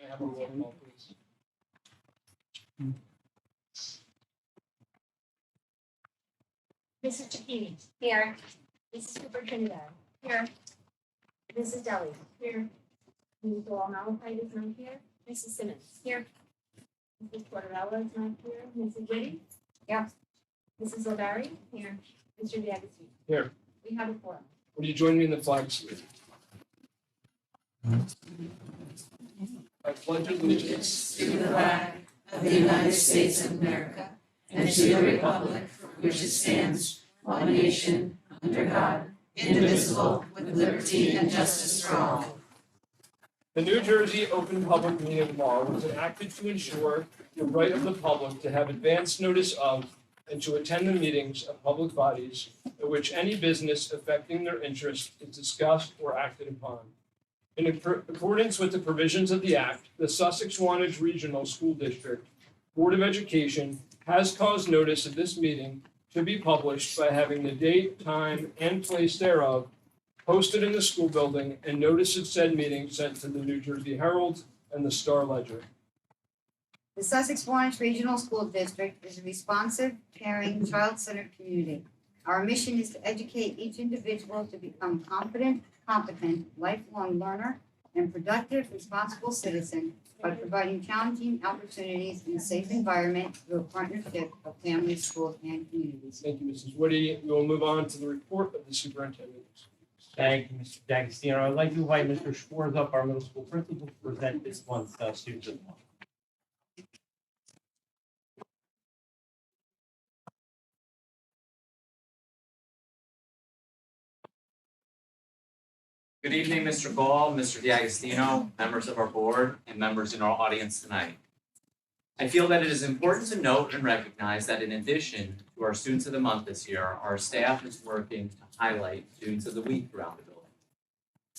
May I have a roll call, please? Mrs. Chakini. Here. Mrs. Superintendent. Here. Mrs. Deli. Here. Mrs. Malafide is not here. Mrs. Simmons. Here. Mrs. Tortorella is not here. Mrs. Whitty. Yeah. Mrs. O'Barry. Here. Mr. D'Agostino. Here. We have a quorum. Would you join me in the flag salute? I pledge allegiance To the flag of the United States of America and to the republic for which it stands, one nation, under God, indivisible, with liberty and justice for all. The New Jersey Open Public Meeting Law was enacted to ensure the right of the public to have advance notice of and to attend the meetings of public bodies at which any business affecting their interest is discussed or acted upon. In accordance with the provisions of the Act, the Sussex-Wantage Regional School District Board of Education has caused notice of this meeting to be published by having the date, time, and place thereof posted in the school building and notice of said meeting sent to the New Jersey Herald and the Star Ledger. The Sussex-Wantage Regional School District is a responsive, caring, child-centered community. Our mission is to educate each individual to become competent, lifelong learner, and productive, responsible citizen by providing challenging opportunities in a safe environment through a partnership of families, schools, and communities. Thank you, Mrs. Woody. We will move on to the report of the superintendent. Thank you, Mr. D'Agostino. I'd like to invite Mr. Schwartz up, our middle school principal, to present this month's student of the month. Good evening, Mr. Gall, Mr. D'Agostino, members of our board, and members in our audience tonight. I feel that it is important to note and recognize that in addition to our Students of the Month this year, our staff is working to highlight Students of the Week throughout the building.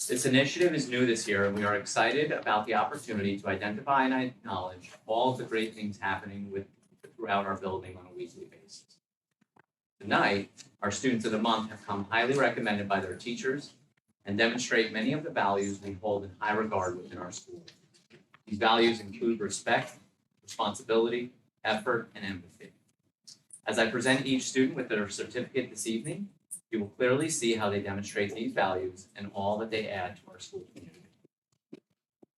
This initiative is new this year, and we are excited about the opportunity to identify and acknowledge all of the great things happening throughout our building on a weekly basis. Tonight, our Students of the Month have come highly recommended by their teachers and demonstrate many of the values we hold in high regard within our school. These values include respect, responsibility, effort, and empathy. As I present each student with their certificate this evening, you will clearly see how they demonstrate these values and all that they add to our school community.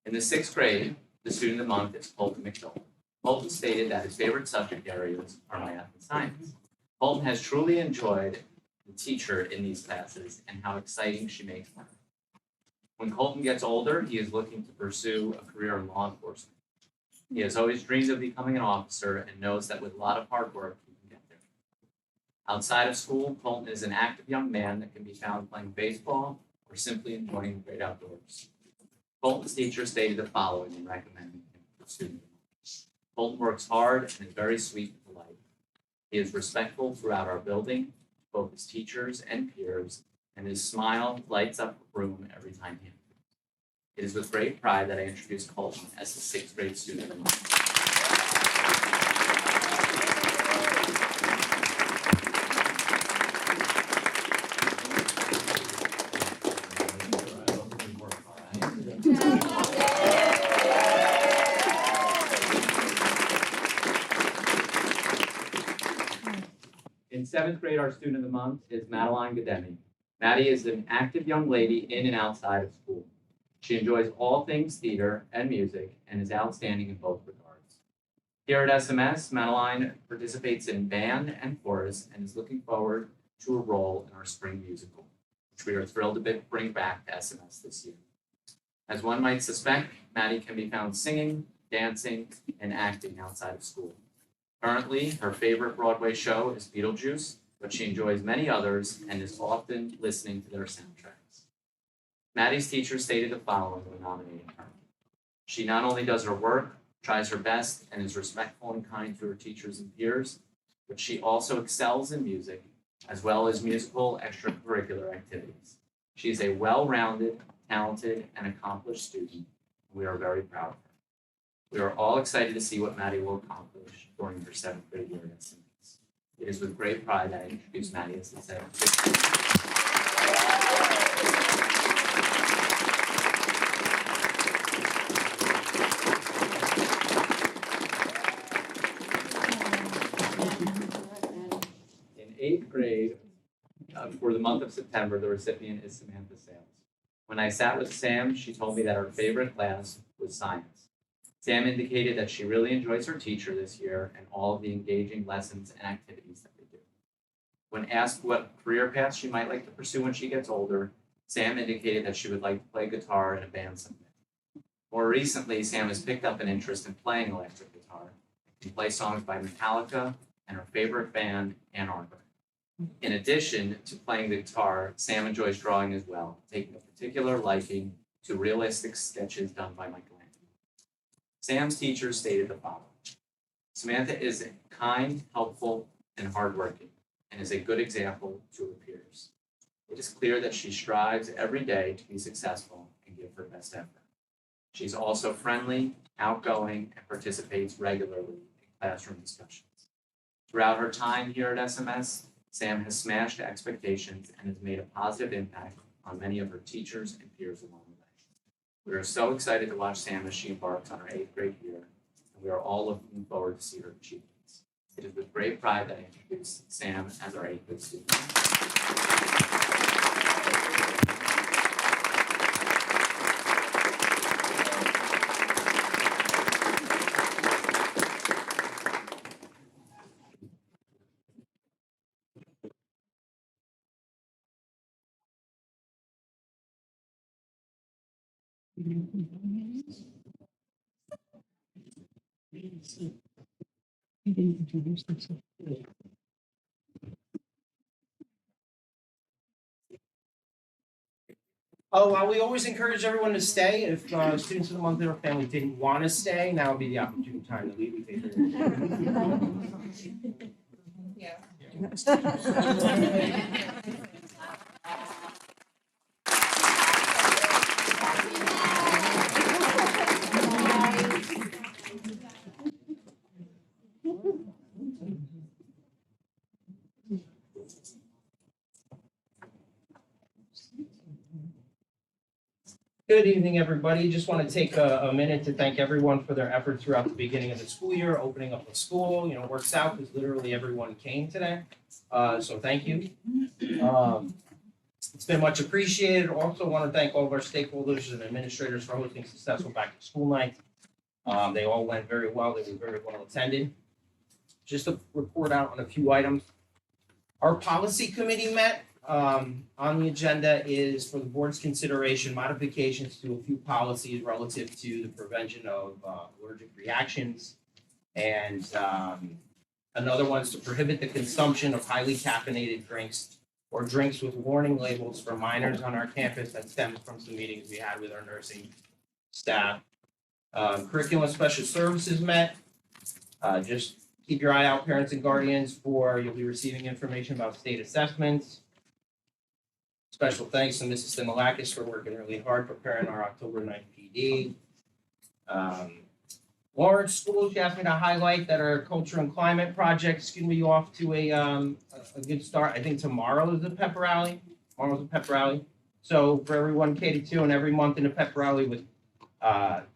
In the 6th grade, the Student of the Month is Colton McDowell. Colton stated that his favorite subject areas are math and science. Colton has truly enjoyed the teacher in these classes and how exciting she makes them. When Colton gets older, he is looking to pursue a career in law enforcement. He has always dreamed of becoming an officer and knows that with a lot of hard work, he can get there. Outside of school, Colton is an active young man that can be found playing baseball or simply enjoying the great outdoors. Colton's teacher stated the following in recommending him for student. Colton works hard and is very sweet and polite. He is respectful throughout our building, both his teachers and peers, and his smile lights up a room every time he enters. It is with great pride that I introduce Colton as the 6th grade student of the month. In 7th grade, our student of the month is Madeline Gademi. Maddie is an active young lady in and outside of school. She enjoys all things theater and music and is outstanding in both regards. Here at SMS, Madeline participates in band and chorus and is looking forward to a role in our spring musical, which we are thrilled to bring back to SMS this year. As one might suspect, Maddie can be found singing, dancing, and acting outside of school. Currently, her favorite Broadway show is Beetlejuice, but she enjoys many others and is often listening to their soundtracks. Maddie's teacher stated the following when nominating her. She not only does her work, tries her best, and is respectful and kind to her teachers and peers, but she also excels in music, as well as musical extracurricular activities. She is a well-rounded, talented, and accomplished student, and we are very proud of her. We are all excited to see what Maddie will accomplish during her 7th grade year at SMS. It is with great pride that I introduce Maddie as the 7th grade student. for the month of September, the recipient is Samantha Sales. When I sat with Sam, she told me that her favorite class was science. Sam indicated that she really enjoys her teacher this year and all of the engaging lessons and activities that they do. When asked what career path she might like to pursue when she gets older, Sam indicated that she would like to play guitar in a band someday. More recently, Sam has picked up an interest in playing electric guitar and play songs by Metallica and her favorite band, Ann Arbor. In addition to playing the guitar, Sam enjoys drawing as well, taking a particular liking to realistic sketches done by Michelangelo. Sam's teacher stated the following: Samantha is kind, helpful, and hardworking, and is a good example to her peers. It is clear that she strives every day to be successful and give her best effort. She's also friendly, outgoing, and participates regularly in classroom discussions. Throughout her time here at SMS, Sam has smashed expectations and has made a positive impact on many of her teachers and peers along the way. We are so excited to watch Sam as she embarks on her 8th grade year, and we are all looking forward to see her achievements. It is with great pride that I introduce Sam as our 8th grade student. We always encourage everyone to stay. If students of the month or family didn't want to stay, now would be the opportune time to leave. We take Good evening, everybody. Just want to take a minute to thank everyone for their efforts throughout the beginning of the school year, opening up the school. You know, works out because literally everyone came today. So thank you. It's been much appreciated. Also want to thank all of our stakeholders and administrators for hosting successful back to school night. They all went very well. They were very well attended. Just to report out on a few items. Our policy committee met. On the agenda is for the board's consideration modifications to a few policies relative to the prevention of allergic reactions. And another one is to prohibit the consumption of highly caffeinated drinks or drinks with warning labels for minors on our campus. That stems from some meetings we had with our nursing staff. Curriculum special services met. Just keep your eye out, parents and guardians, you'll be receiving information about state assessments. Special thanks to Mrs. Similakis for working really hard preparing our October 9th PD. Lawrence School, she asked me to highlight that our culture and climate project is going to be off to a good start. I think tomorrow is the pep rally. Tomorrow's the pep rally. So for everyone K-2 and every month in the pep rally with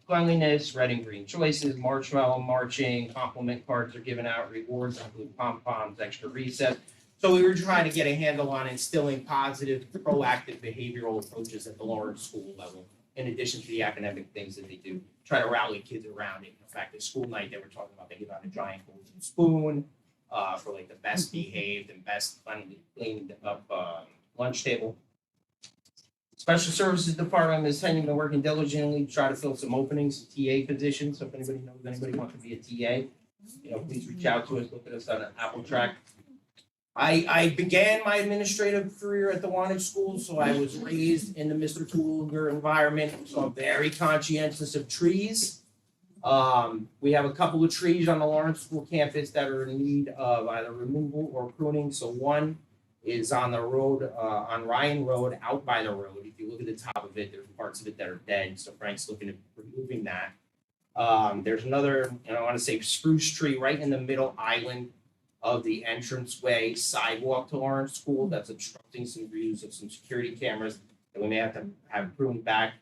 cleanliness, red and green choices, marshmallow marching, compliment cards are given out, rewards include pom-poms, extra recess. So we were trying to get a handle on instilling positive, proactive behavioral approaches at the Lawrence school level, in addition to the academic things that they do. Try to rally kids around it. In fact, at school night, they were talking about they give out a giant golden spoon for like the best behaved and best cleaned up lunch table. Special Services Department is been working diligently to try to fill some openings, TA positions. So if anybody knows anybody wants to be a TA, please reach out to us. Look at us on Apple Track. I began my administrative career at the Wantage School, so I was raised in the Mr. Cooliger environment, so I'm very conscientious of trees. We have a couple of trees on the Lawrence School campus that are in need of either removal or pruning. So one is on the road, on Ryan Road, out by the road. If you look at the top of it, there's parts of it that are dead, so Frank's looking at removing that. There's another, I want to say spruce tree right in the middle island of the entranceway sidewalk to Lawrence School that's obstructing some views of some security cameras that we may have to have pruned back.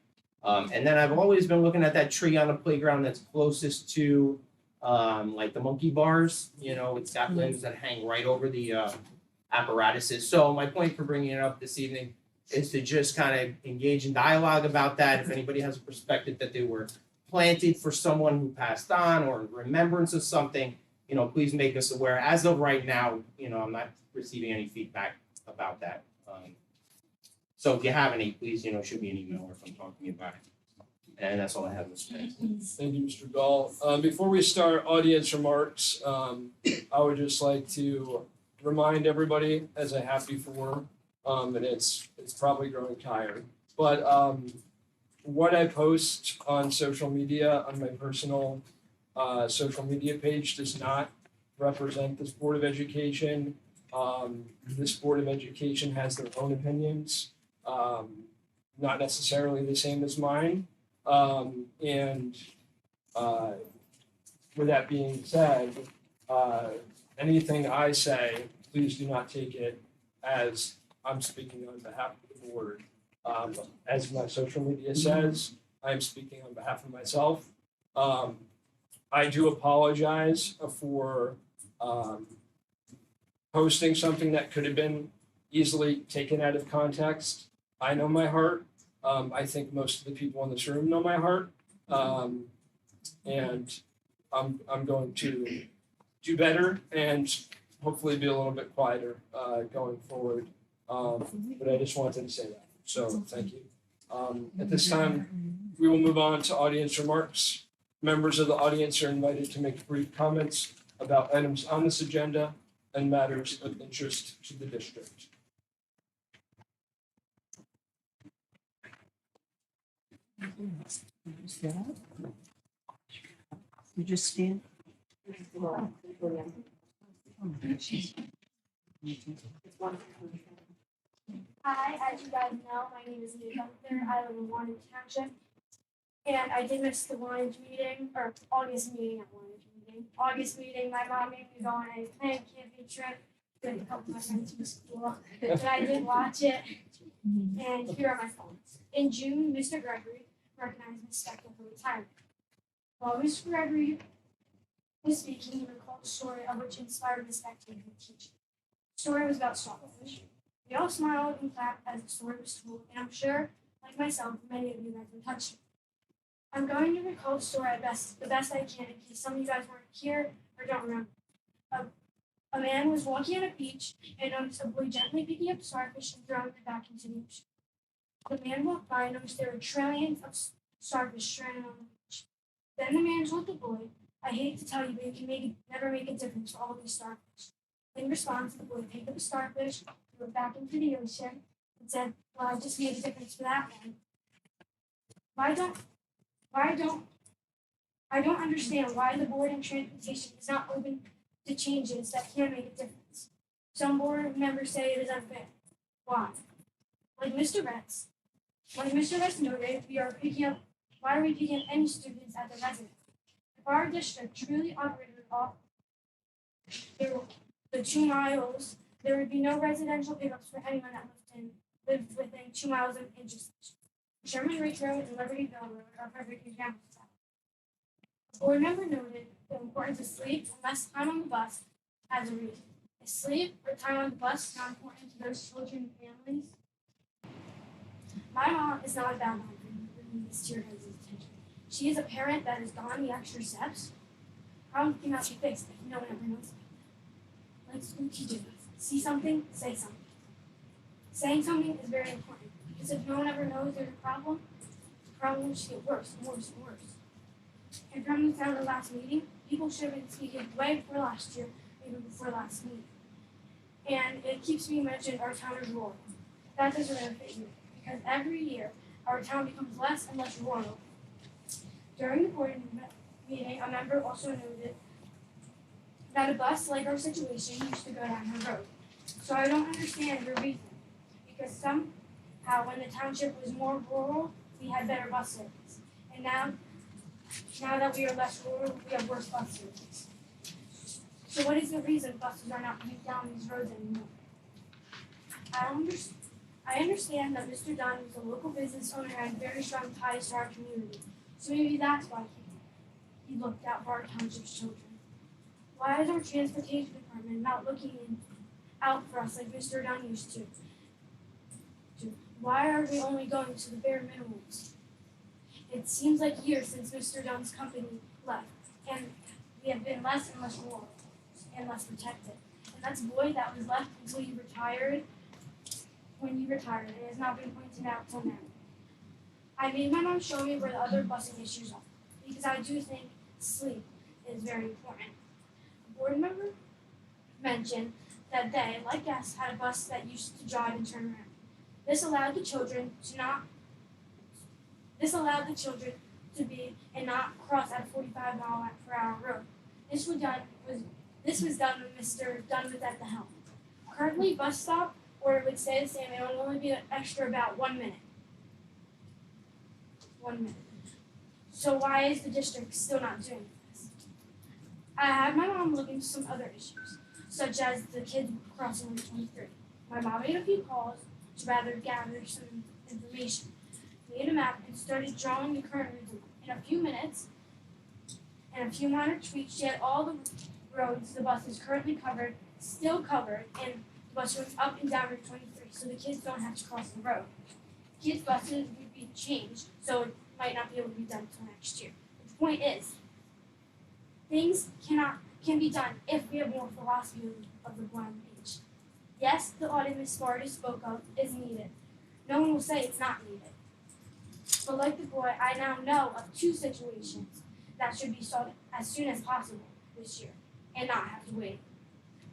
And then I've always been looking at that tree on the playground that's closest to like the monkey bars. It's got limbs that hang right over the apparatuses. So my point for bringing it up this evening is to just kind of engage in dialogue about that. If anybody has a perspective that they were planted for someone who passed on or in remembrance of something, please make us aware. As of right now, I'm not receiving any feedback about that. So if you have any, please, shoot me an email or if I'm talking about it. And that's all I have, Mr. Mayor. Thank you, Mr. Gall. Before we start audience remarks, I would just like to remind everybody, as I have before, and it's probably growing tired, but what I post on social media, on my personal social media page, does not represent this Board of Education. This Board of Education has their own opinions, not necessarily the same as mine. And with that being said, anything I say, please do not take it as I'm speaking on behalf of the board. As my social media says, I'm speaking on behalf of myself. I do apologize for posting something that could have been easily taken out of context. I know my heart. I think most of the people in this room know my heart. And I'm going to do better and hopefully be a little bit quieter going forward. But I just wanted to say that. So thank you. At this time, we will move on to audience remarks. Members of the audience are invited to make brief comments about items on this agenda and matters of interest to the district. You just stand. Hi, as you guys know, my name is Nate Gunther. I live in Wantage Township. And I did miss the Wantage meeting, or August meeting, August meeting, my mom made me go on a planned camping trip with a couple of my friends from school. But I did watch it, and here are my thoughts. In June, Mr. Gregory recognized Ms. Spector for retirement. While Mr. Gregory was speaking, he recalled a story of which inspired Ms. Spector to teach. The story was about starfish. We all smiled and clapped as the story was told, and I'm sure, like myself, many of you guys were touched. I'm going to recall the story the best I can in case some of you guys weren't here or don't remember. A man was walking on a beach and noticed a boy gently picking up starfish and throwing them back into the ocean. The man walked by and noticed there were trillions of starfish stranded on the beach. Then the man told the boy, "I hate to tell you, but you can never make a difference for all these starfish." In response, the boy picked up a starfish, threw it back into the ocean, and said, "Well, I just made a difference for that one. I don't understand why the board in transportation is not open to changes that can make a difference. Some board members say it is unfair. Why? Like Mr. Betts noted, why are we picking up any students at the residence? If our district truly operated off the 2 miles, there would be no residential pickups for anyone that lived within 2 miles of intersection. Sherman Ridge Road and Libertyville Road are perfect examples of that. The board member noted the importance of sleep and less time on the bus as a reason. Is sleep or time on the bus not important to those children and families? My mom is not a bad mom for bringing this to your guys' attention. She is a parent that has gone the extra steps. Problems cannot be fixed if no one ever knows about them. Like school teaches us, see something, say something. Saying something is very important because if no one ever knows there's a problem, the problem will just get worse and worse and worse. And from the sound of the last meeting, people should have been speaking way before last year, maybe before last meeting. And it keeps me mentioning our town is rural. That doesn't really fit here, because every year our town becomes less and less rural. During the board meeting, a member also noted that a bus like our situation used to go down her road. So I don't understand her reason, because somehow when the township was more rural, we had better bus service. And now that we are less rural, we have worse bus service. So what is the reason buses are not coming down these roads anymore? I understand that Mr. Dunn is a local business owner and very strong ties to our community. So maybe that's why he looked out for our township's children. Why is our transportation department not looking out for us like Mr. Dunn used to. Why are we only going to the bare minimums? It seems like years since Mr. Dunn's company left, and we have been less and less loyal and less protected. And that's a boy that was left until he retired, when he retired, and has not been pointed out till now. I made my mom show me where the other busing issues are, because I do think sleep is very important. A board member mentioned that they, like us, had a bus that used to drive and turn around. This allowed the children to be and not cross at a 45-mile-per-hour road. This was done when Mr. Dunn was at the helm. Currently, bus stop order would stay the same and it will only be an extra about 1 minute. 1 minute. So why is the district still not doing this? I had my mom look into some other issues, such as the kids crossing Route 23. My mom made a few calls to rather gather some information, made a map, and started drawing the current route. In a few minutes, and a few minor tweaks, she had all the roads the bus is currently covered, still covered, and the bus goes up and down Route 23, so the kids don't have to cross the road. Kids' buses would be changed, so it might not be able to be done until next year. But the point is, things can be done if we have more philosophy of the blind page. Yes, the audit Ms. Sparta spoke of is needed. No one will say it's not needed. But like the boy, I now know of 2 situations that should be solved as soon as possible this year and not have to wait.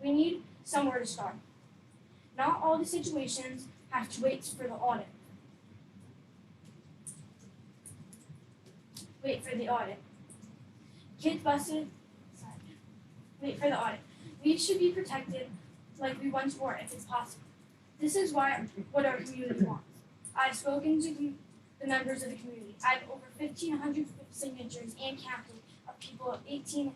We need somewhere to start. Not all the situations have to wait for the audit. Wait for the audit. Kids busted. Wait for the audit. We should be protected like we once were if it's possible. This is what our community wants. I've spoken to the members of the community. I have over 1,500 signatures and counting of people of 18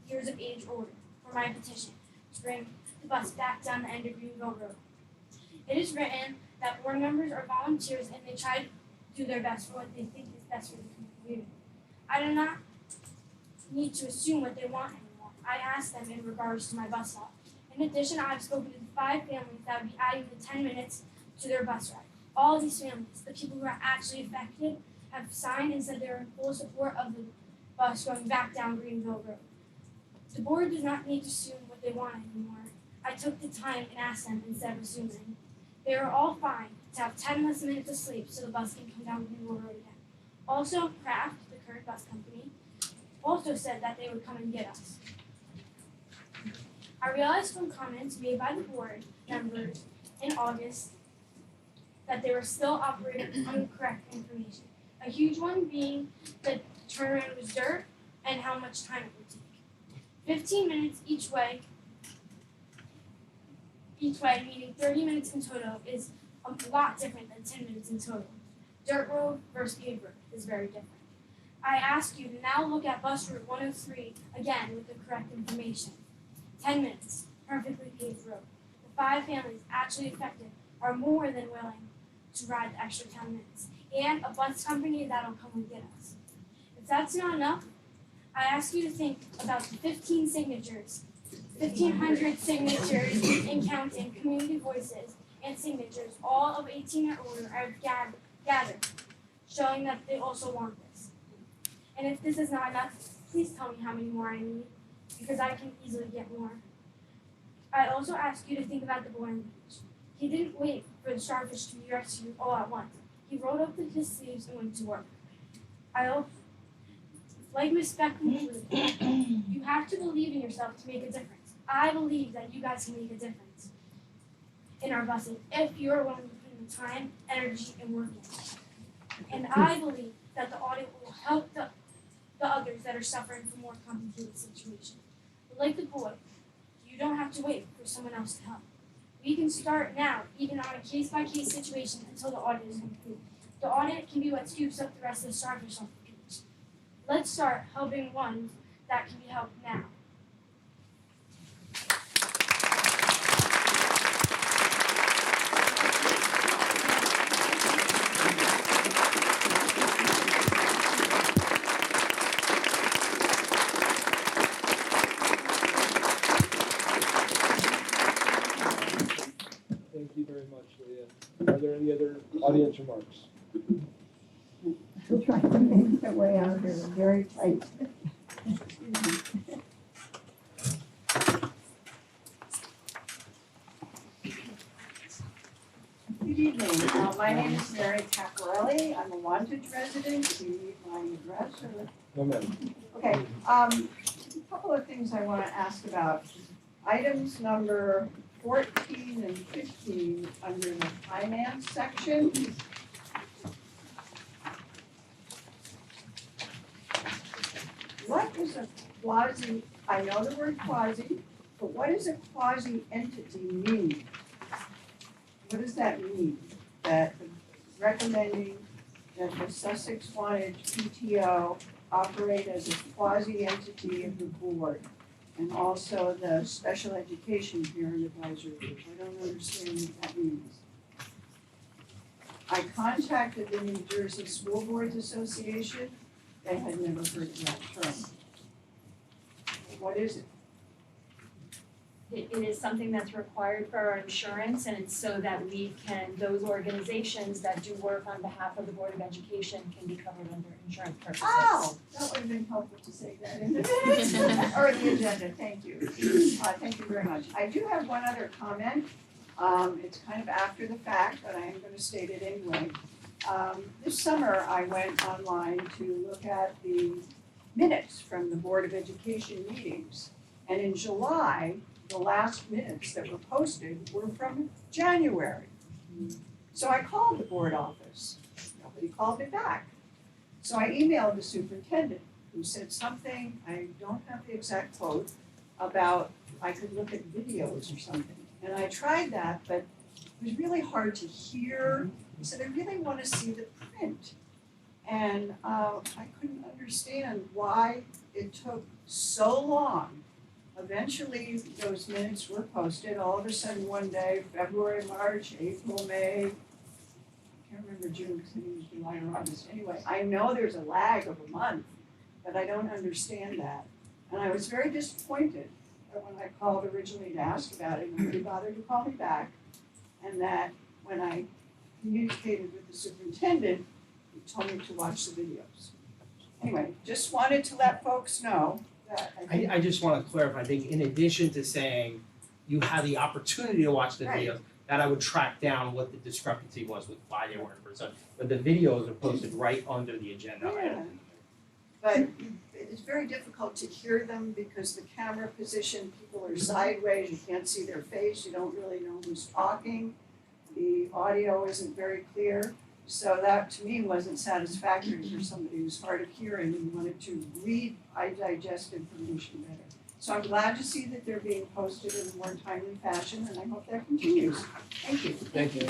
years of age or older for my petition to bring the bus back down the end of Greenville Road. It is written that board members are volunteers and they try to do their best for what they think is best for the community. I do not need to assume what they want anymore. I ask them in regards to my bus stop. In addition, I have spoken to 5 families that would be adding the 10 minutes to their bus ride. All of these families, the people who are actually affected, have signed and said they are in full support of the bus going back down Greenville Road. The board does not need to assume what they want anymore. I took the time and asked them instead of assuming. They are all fine to have 10 less minutes of sleep so the bus can come down Greenville Road again. Also, Kraft, the current bus company, also said that they would come and get us. I realized from comments made by the board members in August that they were still operating on correct information. A huge one being that the turnaround was dirt and how much time it would take. 15 minutes each way, meaning 30 minutes in total, is a lot different than 10 minutes in total. Dirt road versus paved road is very different. I ask you to now look at bus route 103 again with the correct information. 10 minutes, perfectly paved road. The 5 families actually affected are more than willing to ride the extra 10 minutes, and a bus company that'll come and get us. If that's not enough, I ask you to think about the 1,500 signatures and counting, community voices and signatures, all of 18 or older, are gathered, showing that they also want this. And if this is not enough, please tell me how many more I need, because I can easily get more. I also ask you to think about the boy on the beach. He didn't wait for the starfish to be rescued all at once. He rolled up his sleeves and went to work. Like Miss Beckman, you have to believe in yourself to make a difference. I believe that you guys can make a difference in our busing if you are willing to put in the time, energy, and work in. And I believe that the audit will help the others that are suffering from more complicated situations. But like the boy, you don't have to wait for someone else to help. We can start now, even on a case-by-case situation until the audit is complete. The audit can be what scoops up the rest of the starfish off the beach. Let's start helping ones that can be helped now. close remarks. Still trying to make my way out here, I'm very tight. Good evening, my name is Mary Cacarelli, I'm a Wantage resident, do you need my address or? No, ma'am. Okay, a couple of things I wanna ask about. Items number 14 and 15 under the finance section. What is a quasi, I know the word quasi, but what does a quasi entity mean? What does that mean? That recommending that the Sussex-Wantage PTO operate as a quasi entity of the board? And also the special education parent advisory group, I don't understand what that means. I contacted the New Jersey School Boards Association, they had never heard of that term. What is it? It is something that's required for our insurance, and it's so that we can, those organizations that do work on behalf of the Board of Education can be covered under insurance purposes. Oh, that would have been helpful to say that in the minutes or the agenda, thank you. Thank you very much. I do have one other comment. It's kind of after the fact, but I am gonna state it anyway. This summer, I went online to look at the minutes from the Board of Education meetings. And in July, the last minutes that were posted were from January. So I called the board office, nobody called me back. So I emailed the superintendent, who said something, I don't have the exact quote, about I could look at videos or something. And I tried that, but it was really hard to hear. He said, I really want to see the print. And I couldn't understand why it took so long. Eventually, those minutes were posted. All of a sudden, one day, February, March, April, May, I can't remember June because I think it was July or August. Anyway, I know there's a lag of a month, but I don't understand that. And I was very disappointed that when I called originally to ask about it, nobody bothered to call me back. And that when I communicated with the superintendent, he told me to watch the videos. Anyway, just wanted to let folks know that I think. I just wanna clarify, I think in addition to saying you had the opportunity to watch the Right. videos, that I would track down what the discrepancy was with why they weren't presented. But the videos are posted right under the agenda Yeah. item. But it's very difficult to hear them because the camera position, people are sideways, you can't see their face, you don't really know who's talking. The audio isn't very clear, so that to me wasn't satisfactory for somebody who's hard of hearing and wanted to read, I digest information better. So I'm glad to see that they're being posted in a more timely fashion, and I hope that continues. Thank you. Thank you.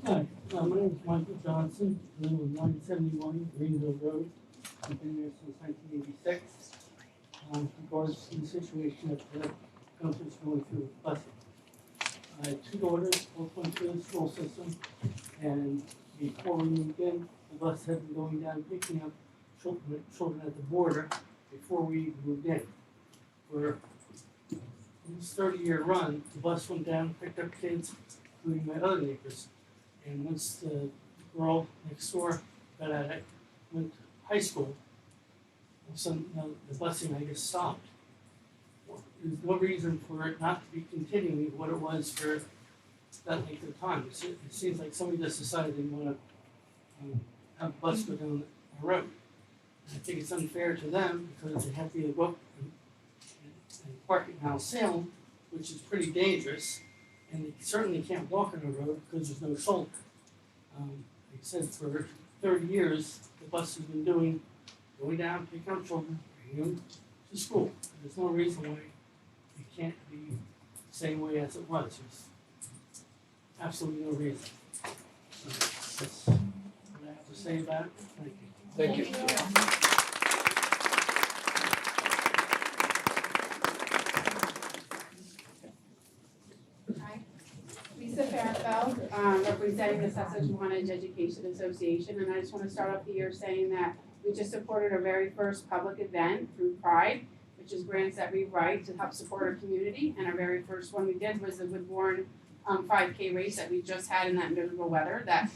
Hi, my name is Michael Johnson, I live on 971 Greenville Road. I've been there since 1986. In regards to the situation that the council is going through with busing. I had two daughters, both went through the school system, and before we moved in, the bus had been going down picking up children at the border before we moved in. For this 30-year run, the bus went down, picked up kids, including my other neighbors. And once the girl next door got out, went to high school, all of a sudden, the busing, I guess, stopped. There's no reason for it not to be continuing what it was for that length of time. It seems like somebody just decided they want to have a bus go down the road. And I think it's unfair to them because they have to either go up and park at Mount Salem, which is pretty dangerous. And they certainly can't walk on the road because there's no shoulder. Like I said, for 30 years, the bus has been going down, picking up children, bringing them to school. There's no reason why it can't be the same way as it was. There's absolutely no reason. So that's what I have to say about it. Thank you. Thank you. Lisa Fairfeld, representing the Sussex-Wantage Education Association, and I just want to start off the year saying that we just supported our very first public event through Pride, which is grants that we write to help support our community, and our very first one we did was the Woodbourne 5K race that we just had in that miserable weather that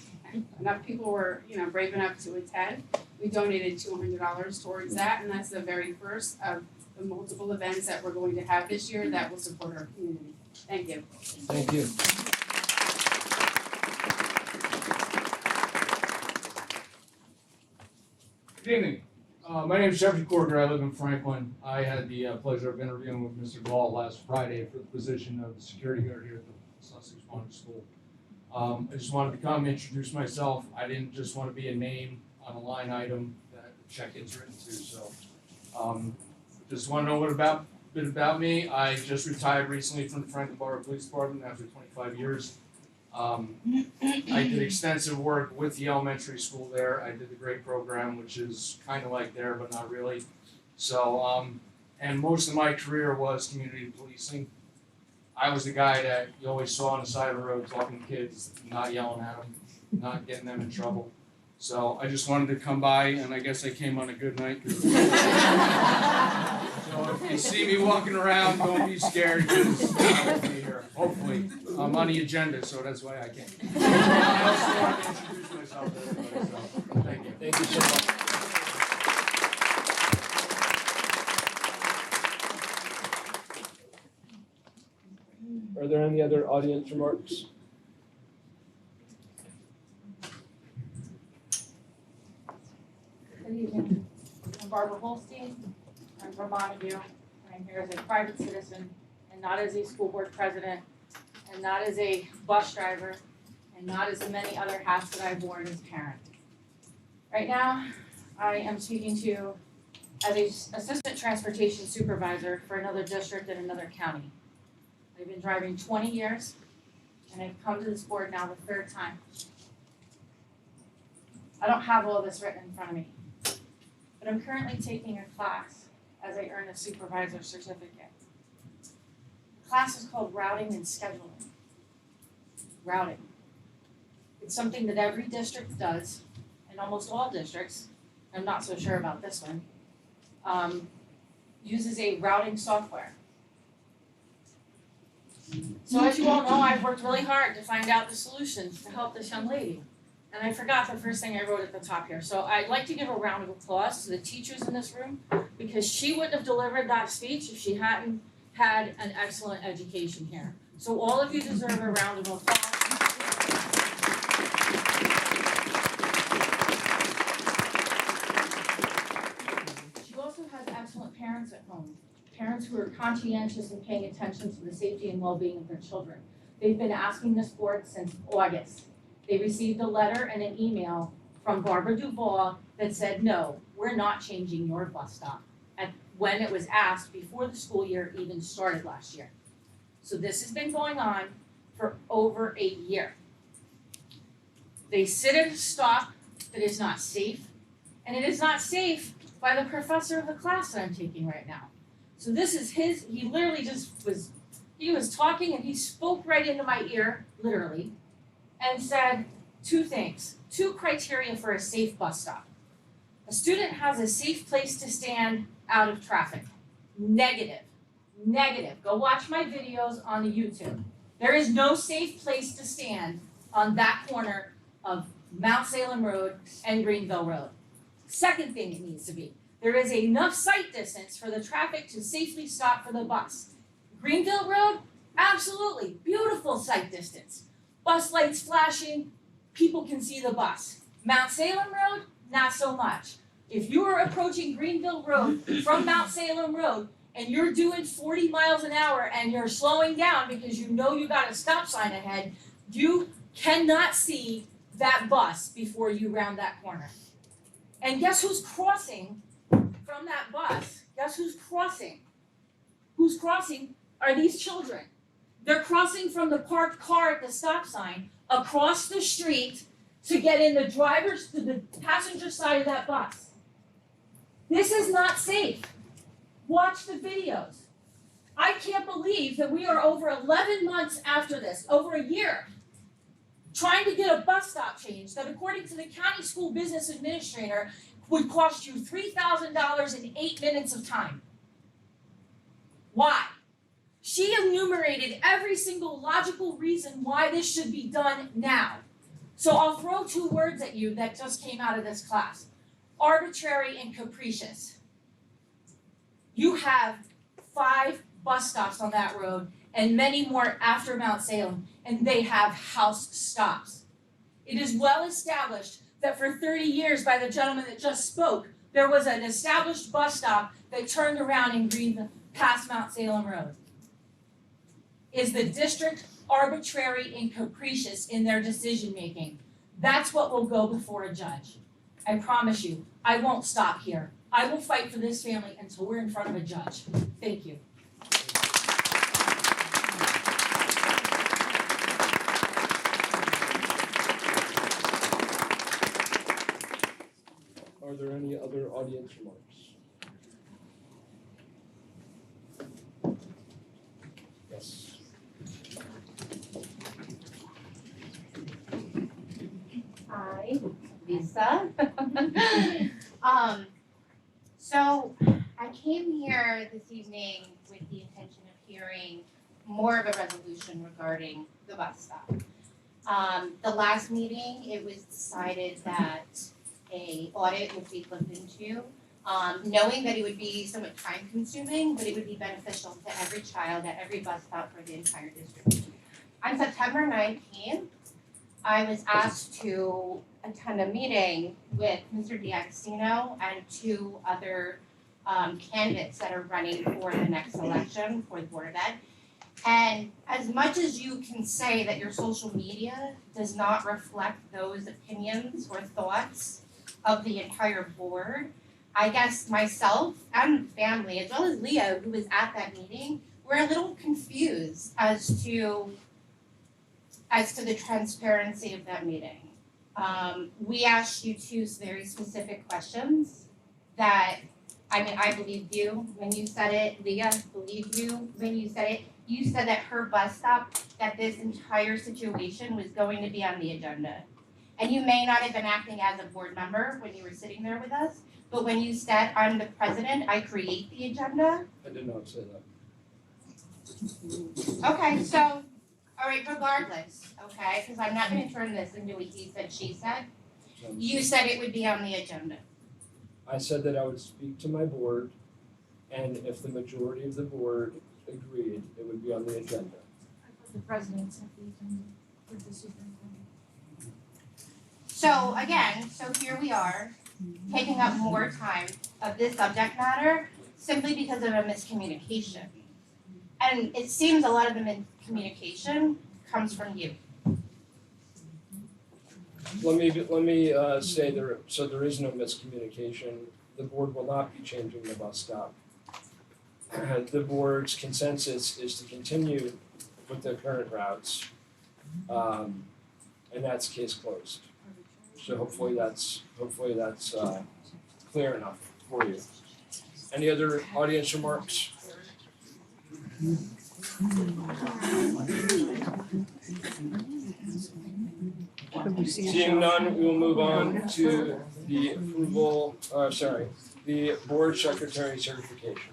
enough people were, brave enough to attend. We donated $200 towards that, and that's the very first of the multiple events that we're going to have this year that will support our community. Thank you. Thank you. Good evening. My name is Jeffrey Corker. I live in Franklin. I had the pleasure of interviewing with Mr. Gall last Friday for the position of the security guard here at the Sussex-Wantage School. I just wanted to come introduce myself. I didn't just want to be a name on a line item that the check gets written to. So, just want to know a bit about me. I just retired recently from the Franklin Borough Police Department after 25 years. I did extensive work with the elementary school there. I did the grade program, which is kind of like there, but not really. So, and most of my career was community policing. I was the guy that you always saw on the side of the road talking to kids, not yelling at them, not getting them in trouble. So I just wanted to come by, and I guess I came on a good night. So if you see me walking around, don't be scared, because I will be here. Hopefully, I'm on the agenda, so that's why I came. I also wanted to introduce myself to everybody, so thank you. Thank you so much. Are there any other audience remarks? Good evening. I'm Barbara Holstein. I'm from Montague. I'm here as a private citizen and not as a school board president and not as a bus driver and not as the many other hats that I've worn as a parent. Right now, I am speaking to you as an assistant transportation supervisor for another district in another county. I've been driving 20 years and I've come to this board now the third time. I don't have all this written in front of me, but I'm currently taking a class as I earn a supervisor certificate. The class is called Routing and Scheduling. Routing. It's something that every district does, and almost all districts, I'm not so sure about this one, uses a routing software. So as you all know, I've worked really hard to find out the solutions to help this young lady. And I forgot the first thing I wrote at the top here. So I'd like to give a round of applause to the teachers in this room, because she wouldn't have delivered that speech if she hadn't had an excellent education here. So all of you deserve a round of applause. She also has excellent parents at home. Parents who are conscientious and paying attention to the safety and well-being of their children. They've been asking this board since August. They received a letter and an email from Barbara Duval that said, no, we're not changing your bus stop, when it was asked before the school year even started last year. So this has been going on for over a year. They sit at a stop that is not safe, and it is not safe by the professor of the class that I'm taking right now. So this is he literally he was talking and he spoke right into my ear, literally, and said two things, two criteria for a safe bus stop. A student has a safe place to stand out of traffic. Negative. Go watch my videos on the YouTube. There is no safe place to stand on that corner of Mount Salem Road and Greenville Road. Second thing it needs to be, there is enough sight distance for the traffic to safely stop for the bus. Greenville Road, absolutely, beautiful sight distance. Bus lights flashing, people can see the bus. Mount Salem Road, not so much. If you are approaching Greenville Road from Mount Salem Road and you're doing 40 miles an hour and you're slowing down because you know you got a stop sign ahead, you cannot see that bus before you round that corner. And guess who's crossing from that bus? Guess who's crossing? Who's crossing are these children. They're crossing from the parked car at the stop sign across the street to get in the passenger side of that bus. This is not safe. Watch the videos. I can't believe that we are over 11 months after this, over a year, trying to get a bus stop changed that according to the county school business administrator would cost you $3,000 in 8 minutes of time. Why? She enumerated every single logical reason why this should be done now. So I'll throw 2 words at you that just came out of this class. Arbitrary and capricious. You have 5 bus stops on that road and many more after Mount Salem, and they have house stops. It is well established that for 30 years by the gentleman that just spoke, there was an established bus stop that turned around in Greenville past Mount Salem Road. Is the district arbitrary and capricious in their decision making? That's what will go before a judge. I promise you, I won't stop here. I will fight for this family until we're in front of a judge. Thank you. Are there any other audience remarks? Yes. Hi, Lisa. So I came here this evening with the intention of hearing more of a resolution regarding the bus stop. The last meeting, it was decided that a audit would be looked into, knowing that it would be somewhat time consuming, but it would be beneficial to every child at every bus stop for the entire district. On September 19th, I was asked to attend a meeting with Mr. D'Agostino and 2 other candidates that are running for the next election for the Board of Ed. And as much as you can say that your social media does not reflect those opinions or thoughts of the entire board, I guess myself and family, as well as Leo, who was at that meeting, were a little confused as to the transparency of that meeting. We asked you 2 very specific questions that, I believed you when you said it. Leah believed you when you said it. You said that her bus stop, that this entire situation was going to be on the agenda. And you may not have been acting as a board member when you were sitting there with us, but when you said, I'm the president, I create the agenda. I did not say that. Okay, so, all right, regardless, okay, because I'm not gonna turn this into a he said, she said. You said it would be on the agenda. I said that I would speak to my board, and if the majority of the board agreed, it would be on the agenda. The president set the agenda with the superintendent. So again, so here we are, taking up more time of this subject matter simply because of a miscommunication. And it seems a lot of the miscommunication comes from you. Let me say there is no miscommunication. The board will not be changing the bus stop. The board's consensus is to continue with the current routes, and that's case closed. So hopefully that's clear enough for you. Any other audience remarks? Seeing none, we will move on to the the board secretary certification.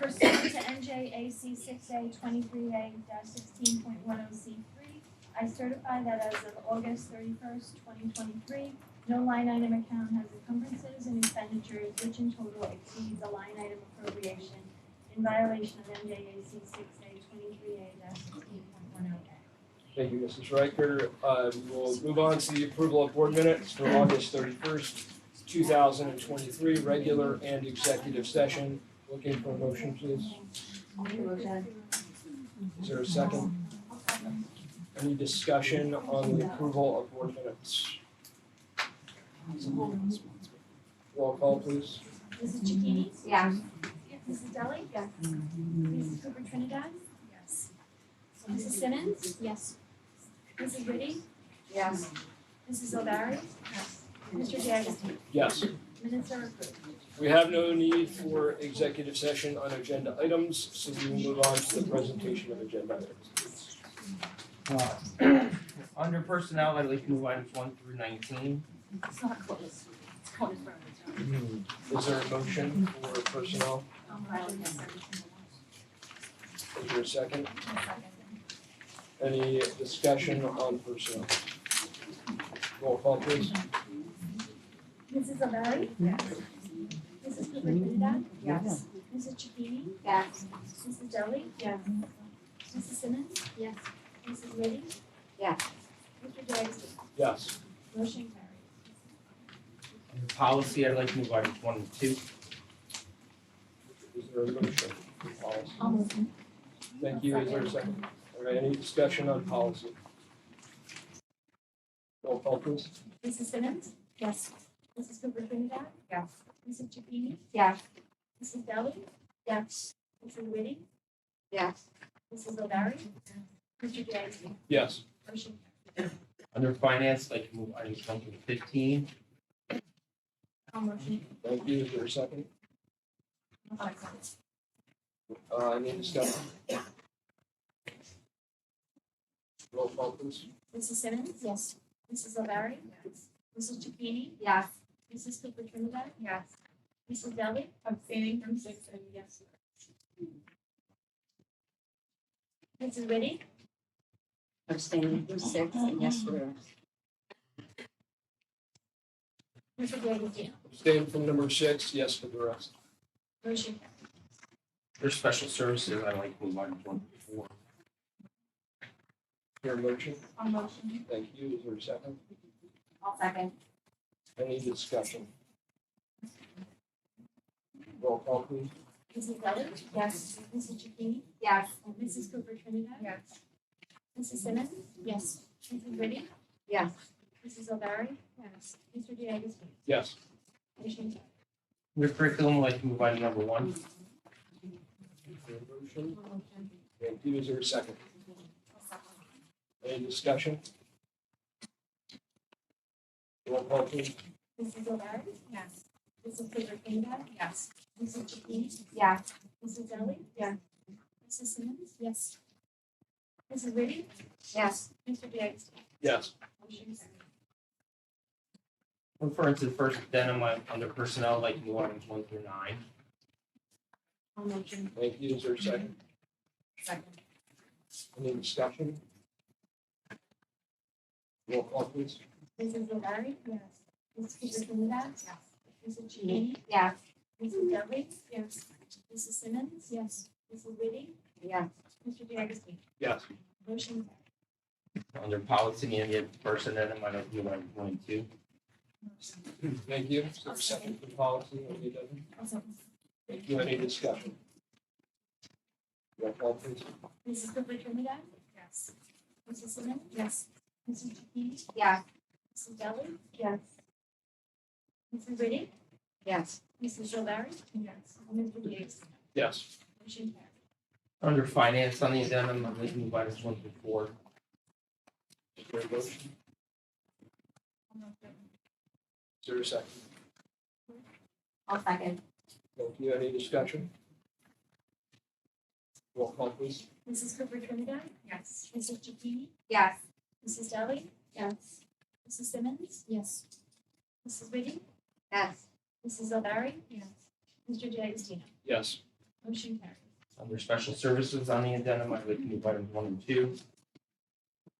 Pursuant to NJAC 6A 23A-16.10C3, I certify that as of August 31st, 2023, no line item account has encumbrances and expenditures which in total exceed the line item appropriation in violation of NJAC 6A 23A-16.10A. Thank you, Mrs. Riker. We'll move on to the approval of board minutes for August 31st, 2023, regular and executive session. Looking for a motion, please. Is there a second? Any discussion on the approval of board minutes? Roll call, please. Mrs. Cicchini? Yes. Mrs. Deli? Yes. Mrs. Cooper Trinidad? Yes. Mrs. Simmons? Yes. Mrs. Whitty? Yes. Mrs. O'Barry? Yes. Mr. D'Agostino? Yes. Minutes are approved. We have no need for executive session on agenda items, so we will move on to the presentation of agenda items. Under personnel, I'd like to move items 1 through 19. It's not close. It's closed for every Is there a motion for personnel? time. Is there a second? Any discussion on personnel? Roll call please. Mrs. O'Barry? Yes. Mrs. Cooper Trinidad? Yes. Mrs. Chupini? Yes. Mrs. Deli? Yes. Mrs. Simmons? Yes. Mrs. Liddy? Yes. Mr. D'Agostino? Yes. Motion carries. Under policy, I'd like to move items 1 and 2. Is there a motion for policy? I'll move. Thank you. Is there a second? All right, any discussion on policy? Roll call please. Mrs. Simmons? Yes. Mrs. Cooper Trinidad? Yes. Mrs. Chupini? Yes. Mrs. Deli? Yes. Mrs. Liddy? Yes. Mrs. O'Barry? Mr. D'Agostino? Yes. Motion Under finance, I'd like to move items 1 through 15. carries. I'll motion. Thank you. Is there a second? Any discussion? Roll call please. Mrs. Simmons? Yes. Mrs. O'Barry? Yes. Mrs. Chupini? Yes. Mrs. Cooper Trinidad? Yes. Mrs. Deli? Abstaining from 6 and yes. Mrs. Liddy? Abstaining from 6 and yes for the rest. Mr. D'Agostino? Abstain from number 6, yes for the rest. Motion carries. For special services, I'd like to move items 1 through 4. Is there a motion? I'll motion. Thank you. Is there a second? I'll second. Any discussion? Roll call please. Mrs. Deli? Yes. Mrs. Chupini? Yes. Mrs. Cooper Trinidad? Yes. Mrs. Simmons? Yes. Mrs. Liddy? Yes. Mrs. O'Barry? Yes. Mr. D'Agostino? Yes. Motion carries. Under curriculum, I'd like to move item number 1. Is there a motion? Thank you. Is there a second? Any discussion? Roll call please. Mrs. O'Barry? Yes. Mrs. Cooper Trinidad? Yes. Mrs. Chupini? Yes. Mrs. Deli? Yes. Mrs. Simmons? Yes. Mrs. Liddy? Yes. Mr. D'Agostino? Yes. Motion carries. Referring to the first addendum under personnel, I'd like to move items 1 through 9. I'll motion. Thank you. Is there a second? Second. Any discussion? Roll call please. Mrs. O'Barry? Yes. Mrs. Cooper Trinidad? Yes. Mrs. Chupini? Yes. Mrs. Deli? Yes. Mrs. Simmons? Yes. Mrs. Liddy? Yes. Mr. D'Agostino? Yes. Motion carries. Under policy and the first addendum, I'd like to move items 1 and 2. Thank you. Is there a second for policy on the addendum? I'll second. Thank you. Any discussion? Roll call please. Mrs. Cooper Trinidad? Yes. Mrs. Simmons? Yes. Mrs. Chupini? Yes. Mrs. Deli? Yes. Mrs. Liddy? Yes. Mrs. O'Barry? Yes. And Mr. D'Agostino? Yes. Motion carries. Under finance on the addendum, I'd like to move items 1 through 4. Is there a motion? Is there a second? I'll second. Thank you. Any discussion? Roll call please. Mrs. Cooper Trinidad? Yes. Mrs. Chupini? Yes. Mrs. Deli? Yes. Mrs. Simmons? Yes. Mrs. Liddy? Yes. Mrs. O'Barry? Yes. Mr. D'Agostino? Yes. Motion carries. Under special services on the addendum, I'd like to move items 1 and 2. Is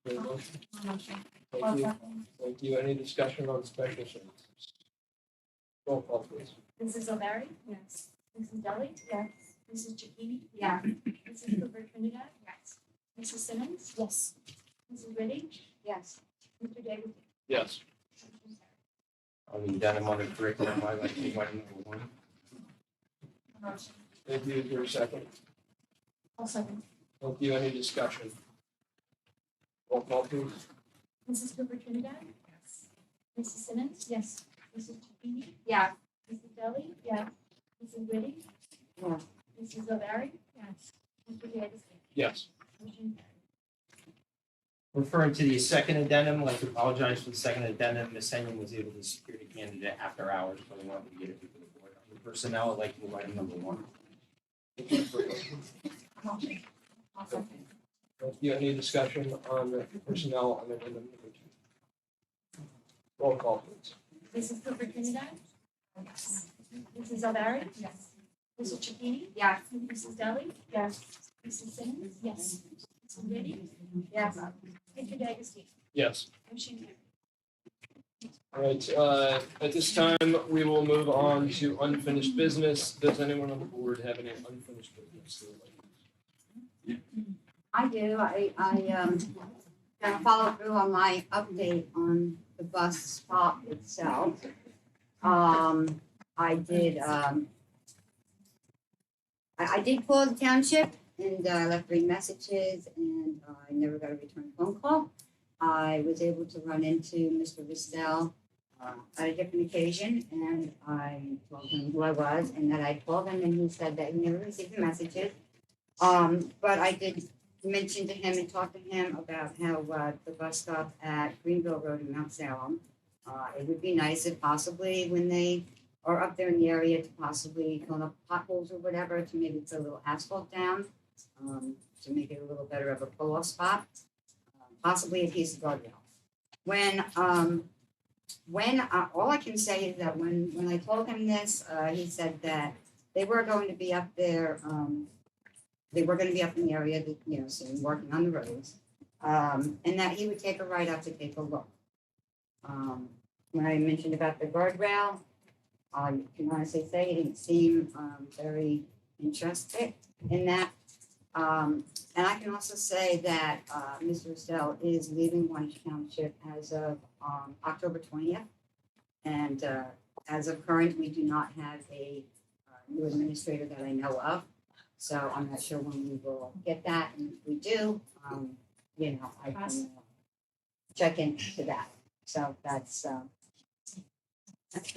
there a motion? Motion. Thank you. Thank you. Any discussion on special services? Roll call please. Mrs. O'Barry? Yes. Mrs. Deli? Yes. Mrs. Chupini? Yeah. Mrs. Cooper Trinidad? Yes. Mrs. Simmons? Yes. Mrs. Liddy? Yes. Mr. D'Agostino? Yes. Motion carries. On the addendum under curriculum, I'd like to move item number 1. Motion. Thank you. Is there a second? I'll second. Thank you. Any discussion? Roll call please. Mrs. Cooper Trinidad? Yes. Mrs. Simmons? Yes. Mrs. Chupini? Yes. Mrs. Deli? Yes. Mrs. Liddy? Yes. Mrs. O'Barry? Yes. Mr. D'Agostino? Yes. Motion carries. Referring to the second addendum, I'd like to apologize for the second addendum. Ms. Henyon was able to secure the candidate after hours, so we wanted to get it before the board. The personnel, I'd like to move item number 1. Thank you. Any discussion on the personnel on item number 2? Roll call, please. Mrs. Superintendent? Yes. Mrs. Alvari? Yes. Mrs. Chapini? Yes. Mrs. Deli? Yes. Mrs. Simmons? Yes. Mrs. Liddy? Yes. Mr. D'Agostino? Yes. Motion carries. All right, at this time, we will move on to unfinished business. Does anyone on the board have any unfinished business they would like? I do. Gonna follow through on my update on the bus stop itself. I did call the township and I left 3 messages and I never got a return phone call. I was able to run into Mr. Vistel at a different occasion and I told him who I was and that I called him and he said that he never received the messages. But I did mention to him and talk to him about how the bus stop at Greenville Road in Mount Salem. It would be nice if possibly when they are up there in the area to possibly fill up potholes or whatever to maybe put a little asphalt down to make it a little better of a pull-off spot. Possibly a piece of guardrail. When all I can say is that when I told him this, he said that they were going to be up there. They were going to be up in the area, that, so working on the roads, and that he would take a ride up to take a look. When I mentioned about the guardrail, I can honestly say he didn't seem very interested in that. And I can also say that Mr. Estelle is leaving Wantage Township as of October 20th. And as of current, we do not have a new administrator that I know of. So I'm not sure when we will get that. And if we do, I can check into that. So that's my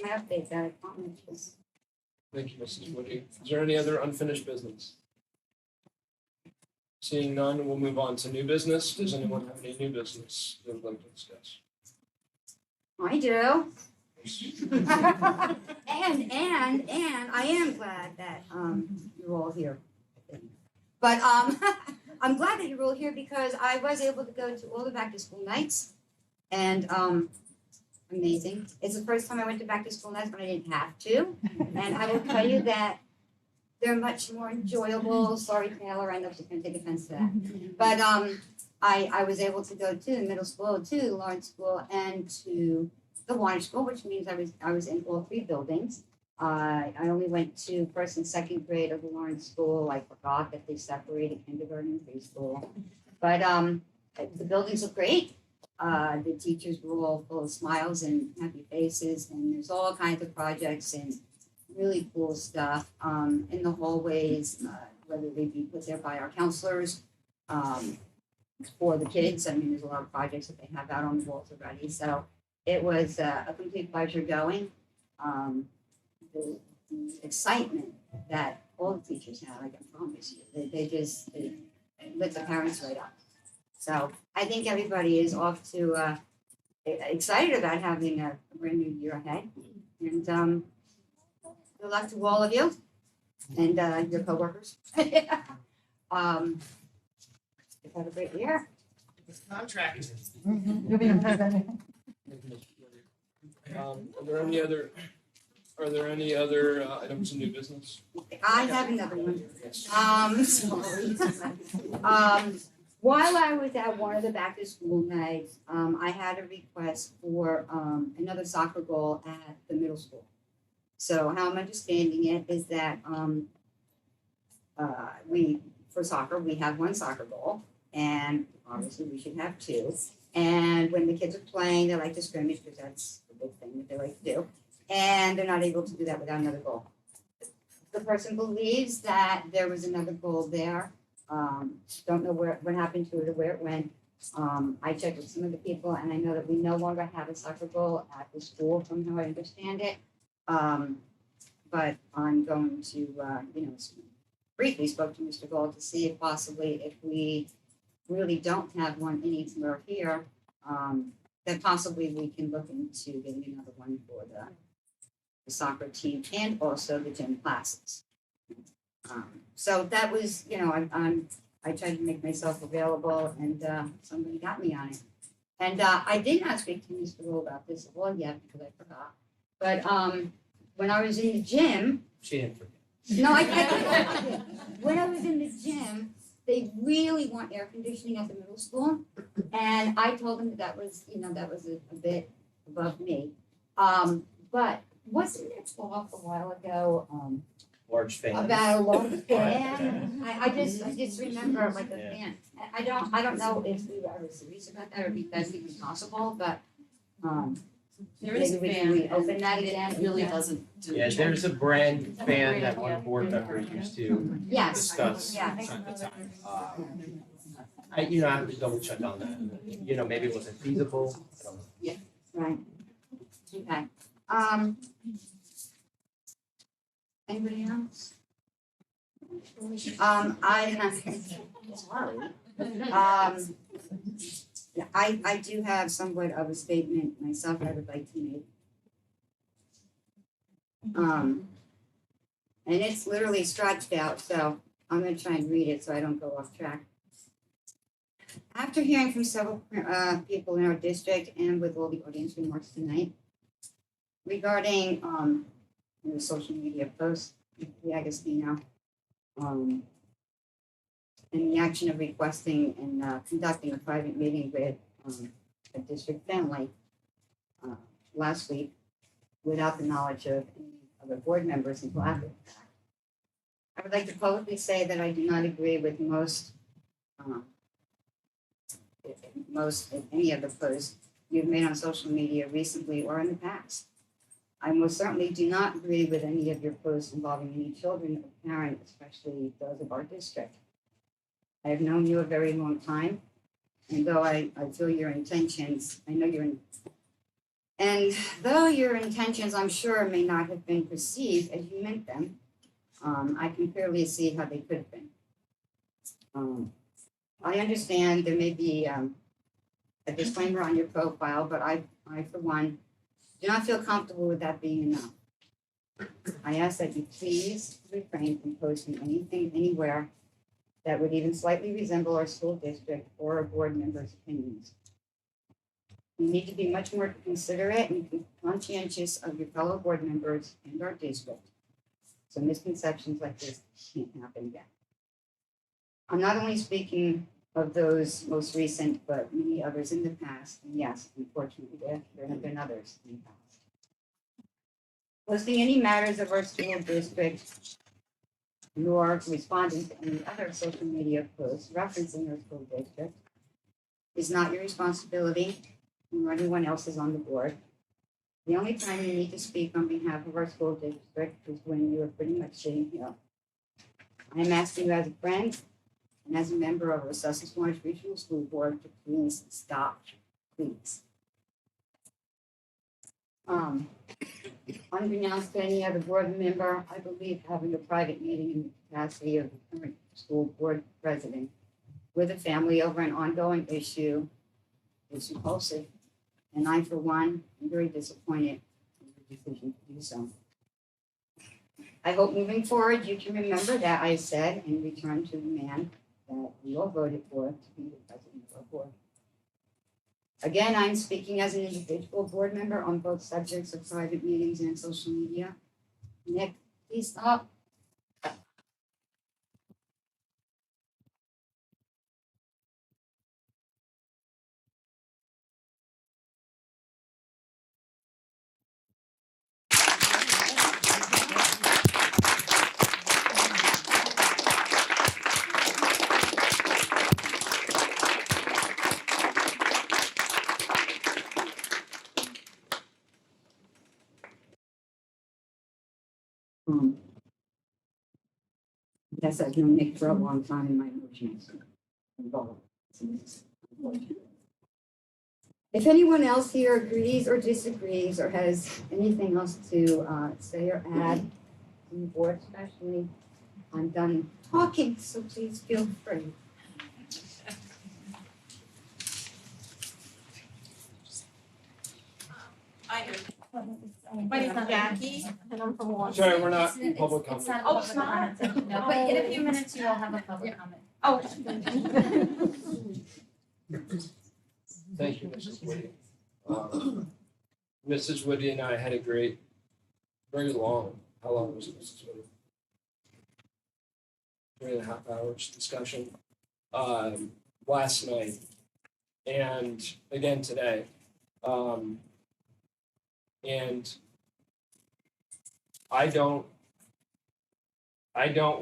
update that I promised. Thank you, Mrs. Woody. Is there any other unfinished business? Seeing none, we'll move on to new business. Does anyone have any new business they would like to discuss? I do. and I am glad that you're all here. But I'm glad that you're all here because I was able to go to all the back to school nights and amazing. It's the first time I went to back to school nights when I didn't have to. And I will tell you that they're much more enjoyable. Sorry, Taylor, I know she's gonna take offense to that. But I was able to go to the middle school, to the Lawrence School, and to the Wantage School, which means I was in all 3 buildings. I only went to 1st and 2nd grade of the Lawrence School. I forgot that they separated kindergarten and preschool. But the buildings look great. The teachers were all full of smiles and happy faces, and there's all kinds of projects and really cool stuff in the hallways, whether they be put there by our counselors for the kids. I mean, there's a lot of projects that they have out on the walls already. So it was a complete pleasure going. The excitement that all the teachers had, I can promise you, they lit the parents right up. So I think everybody is off to excited about having a brand new year ahead. And good luck to all of you and your coworkers. You've had a great year. This contract. You'll be in prison. Thank you, Mr. Woody. Are there any other items of new business? I have another one. Yes. Sorry. While I was at one of the back to school nights, I had a request for another soccer goal at the middle school. So how I'm understanding it is that for soccer, we have 1 soccer goal, and obviously we should have 2. And when the kids are playing, they like to scrimmage because that's the big thing that they like to do. And they're not able to do that without another goal. The person believes that there was another goal there. Don't know what happened to it or where it went. I checked with some of the people and I know that we no longer have a soccer goal at the school from how I understand it. But I'm going to, briefly spoke to Mr. Gold to see if possibly if we really don't have one anywhere here, that possibly we can look into getting another one for the soccer team and also the gym classes. So that was, I tried to make myself available and somebody got me on it. And I did not speak to Mr. Rowe about this at all yet because I forgot. But when I was in the gym, She didn't forget. no, I did. When I was in the gym, they really want air conditioning at the middle school. And I told them that was a bit above me. But wasn't there talk a while ago, Large fan. about a large fan? I just remember like a fan. I don't know if we were ever serious about that or if that's even possible, but, There is a maybe we fan can reopen and that it again. really doesn't do. Yeah, there's a brand fan that one board member used to Yes, discuss yeah. from time to time. I have to double check on that, maybe it wasn't feasible, I don't know. Right. Okay. Anybody else? Sorry. I do have somewhat of a statement myself I would like to make. And it's literally stretched out, so I'm gonna try and read it so I don't go off track. After hearing from several people in our district and with all the audience remarks tonight regarding the social media posts, the Agostino, and the action of requesting and conducting a private meeting with a district family last week without the knowledge of any other board members until after the fact. I would like to publicly say that I do not agree with most, if any of the posts you've made on social media recently or in the past. I most certainly do not agree with any of your posts involving any children or parents, especially those of our district. I have known you a very long time, and though I feel your intentions, and though your intentions, I'm sure, may not have been perceived as you meant them, I can clearly see how they could have been. I understand there may be a disclaimer on your profile, but I, for one, do not feel comfortable with that being enough. I ask that you please refrain from posting anything anywhere that would even slightly resemble our school district or a board member's opinions. You need to be much more considerate and conscientious of your fellow board members and our district, so misconceptions like this can't happen again. I'm not only speaking of those most recent, but many others in the past, and yes, unfortunately, there have been others in the past. Posting any matters of our school district, nor responding to any other social media posts referencing our school district is not your responsibility, nor anyone else's on the board. The only time you need to speak on behalf of our school district is when you are pretty much sitting here. I am asking you as a friend and as a member of our Sussex-Wantage Regional School Board to please stop, please. Unbeknownst to any other board member, I believe having a private meeting in the capacity of the current school board president with a family over an ongoing issue is repulsive. And I, for one, am very disappointed in your decision to do so. I hope moving forward, you can remember that I said and return to the man that we all voted for to be the president of our board. Again, I'm speaking as an individual board member on both subjects of private meetings and social media. Nick, please stop. Yes, I've known Nick for a long time in my emotions. If anyone else here agrees or disagrees or has anything else to say or add, from the board especially, I'm done talking, so please feel free. My name's Jackie, and I'm from Washington. Sorry, we're not It's- public it's comment. not public comment. No, but in a few minutes you will have a public comment. Oh. Thank you, Mrs. Woody. Mrs. Woody and I had a great, very long, how long was it, Mrs. Woody? 3.5 hours discussion, last night and again today. And I don't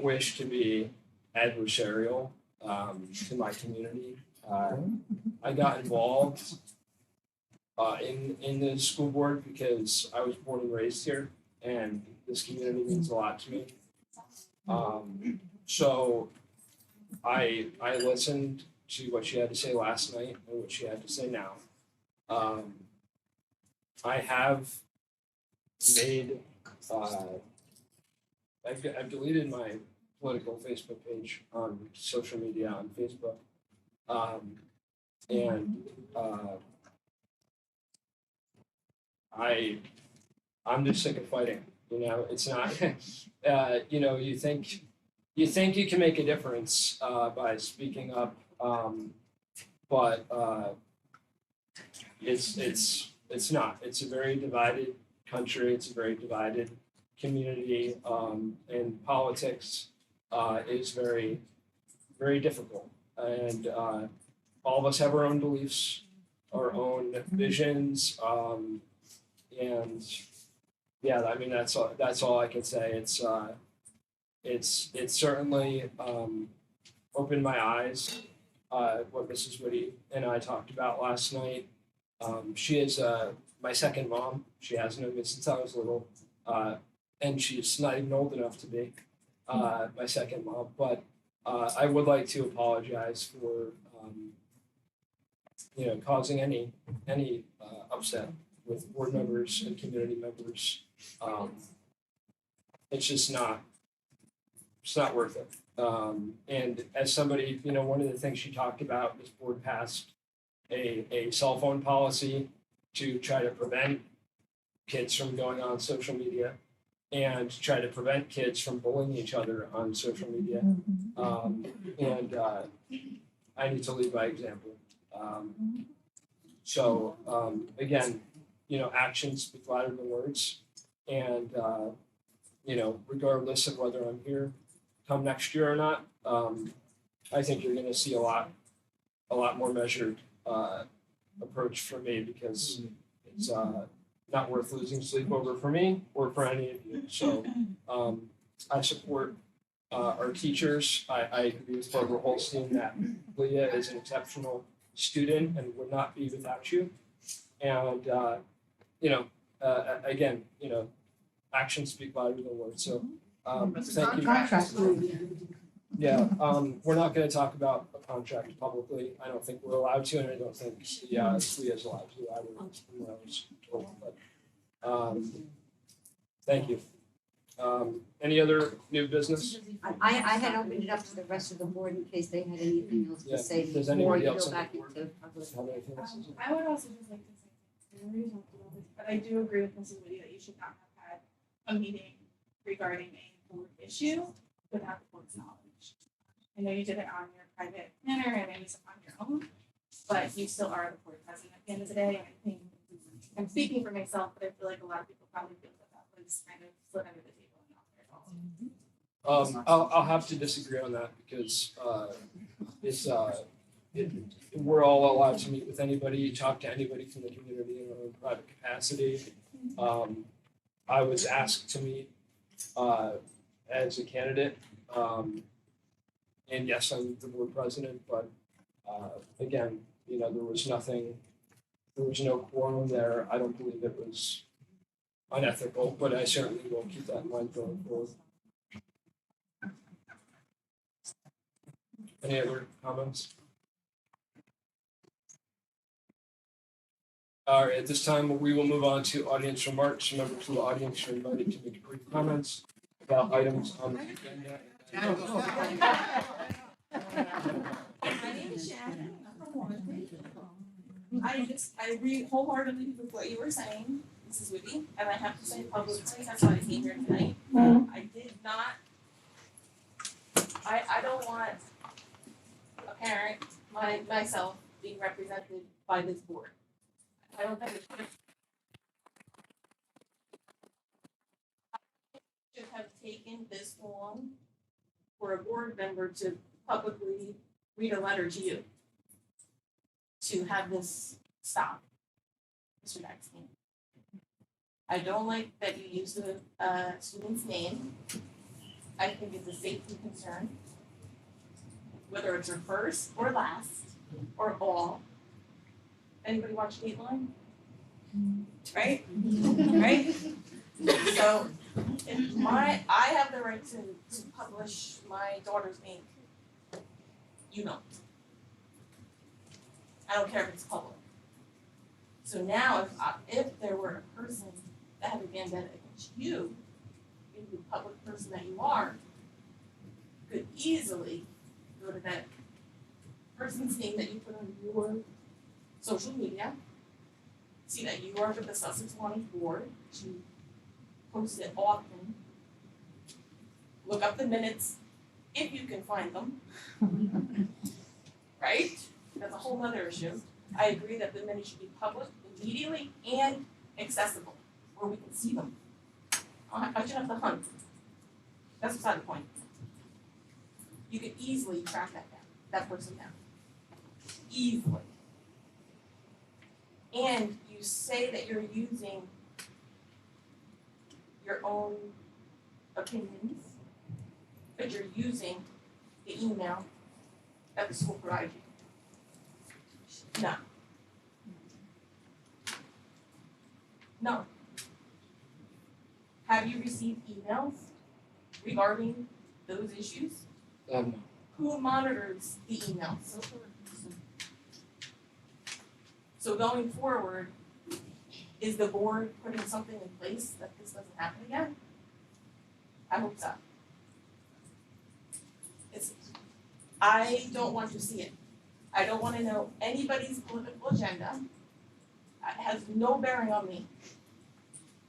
wish to be adversarial, to my community. I got involved in the school board because I was born and raised here, and this community means a lot to me. So I listened to what she had to say last night and what she had to say now. I have made I've deleted my political Facebook page on social media on Facebook. And I'm just sick of fighting. You know, it's not. You know, you think you can make a difference by speaking up, but it's not. It's a very divided country. It's a very divided community, and politics is very, very difficult. And all of us have our own beliefs, our own visions, and yeah, I mean that's all I can say. It's certainly opened my eyes. What Mrs. Woody and I talked about last night. She is my second mom. She has known me since I was little, and she's not even old enough to be my second mom. But I would like to apologize for you know, causing any upset with board members and community members. It's just not. It's not worth it. And as somebody, you know, one of the things she talked about, this board passed a cell phone policy to try to prevent kids from going on social media and try to prevent kids from bullying each other on social media. And I need to lead by example. So again, you know, actions speak louder than words. And, you know, regardless of whether I'm here come next year or not, I think you're going to see a lot more measured approach from me because it's not worth losing sleep over for me or for any of you. So I support our teachers. I agree with Barbara Holstein that Leah is an exceptional student and would not be without you. And you know, again, you know, actions speak louder than words. So thank you. Yeah, we're not going to talk about a contract publicly. I don't think we're allowed to, and I don't think Leah is allowed to either. When I was told, but thank you. Any other new business? I had opened it up to the rest of the board in case they had anything else Yeah, to say does before anybody you else go on the back board into public. have anything else to say? I would also just like to say, we already talked about this, but I do agree with Mrs. Woody that you should not have had a meeting regarding a board issue without the board's knowledge. I know you did it on your private manner and maybe some on your own, but you still are the board president at the end of the day. And I think I'm speaking for myself, but I feel like a lot of people probably feel that that was kind of slid under the table and not their fault. I'll have to disagree on that because we're all allowed to meet with anybody, talk to anybody from the community in our own private capacity. I was asked to meet as a candidate, and yes, I'm the board president, but again, you know, there was no quorum there. I don't believe it was unethical, but I certainly will keep that in mind going forward. Any other comments? All right, at this time, we will move on to audience remarks. Members of the audience are invited to make brief comments about items on the agenda. My name is Shannon. I'm from Wantage. I agree wholeheartedly with what you were saying. Mrs. Whitty, and I have to say publicly, that's why I came here tonight. I did not, I don't want a parent, myself, being represented by this board. I don't think it should have taken this long for a board member to publicly read a letter to you to have this stop, Mr. Daxton. I don't like that you use the student's name. I think it's a safety concern. Whether it's your first or last or all. Anybody watch Dateline? Right? Right? So if I have the right to publish my daughter's name. You don't. I don't care if it's public. So now if there were a person that had a vendetta against you, being the public person that you are, you could easily go to that person's name that you put on your social media, see that you are with the Sussex-Wantage board, to post it often, look up the minutes if you can find them, right? That's a whole other issue. I agree that the minutes should be published immediately and accessible, where we can see them. I shouldn't have to hunt. That's beside the point. You could easily track that person down. Easily. And you say that you're using your own opinions, but you're using the email that the school provides you. No. No. Have you received emails regarding those issues? No. Who monitors the emails? So going forward, is the board putting something in place that this doesn't happen again? I hope so. I don't want to see it. I don't want to know anybody's political agenda. It has no bearing on me.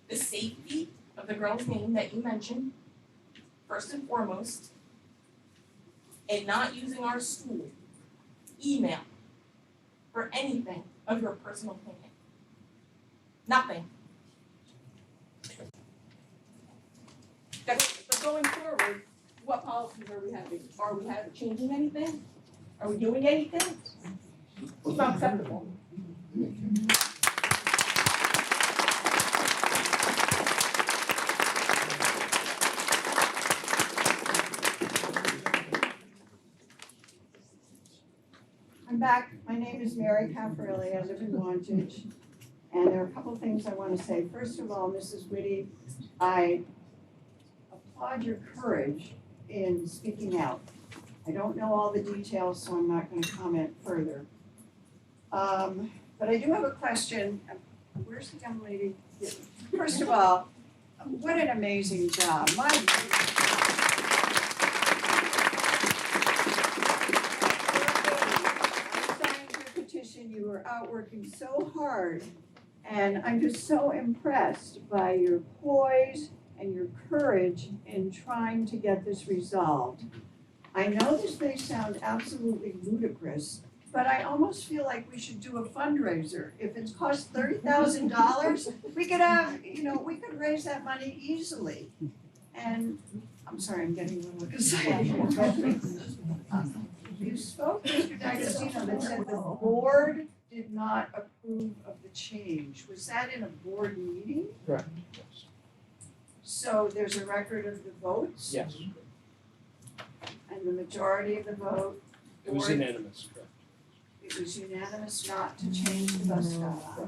The safety of the girl's name that you mentioned, first and foremost, and not using our school email for anything of your personal opinion. Nothing. But going forward, what policies are we having? Are we changing anything? Are we doing anything? It's not acceptable. I'm back. My name is Mary Caffarelli. I live in Wantage. And there are a couple of things I want to say. First of all, Mrs. Whitty, I applaud your courage in speaking out. I don't know all the details, so I'm not going to comment further. But I do have a question. Where's the young lady? First of all, what an amazing job. My petition, you were out working so hard, and I'm just so impressed by your poise and your courage in trying to get this resolved. I know this may sound absolutely ludicrous, but I almost feel like we should do a fundraiser. If it's cost $30,000, we could have, we could raise that money easily. And I'm sorry, I'm getting a little excited. You spoke, Mr. D'Agostino, that said the board did not approve of the change. Was that in a board meeting? Correct. So there's a record of the votes? Yes. And the majority of the vote? It was unanimous, correct. It was unanimous not to change the bus stop.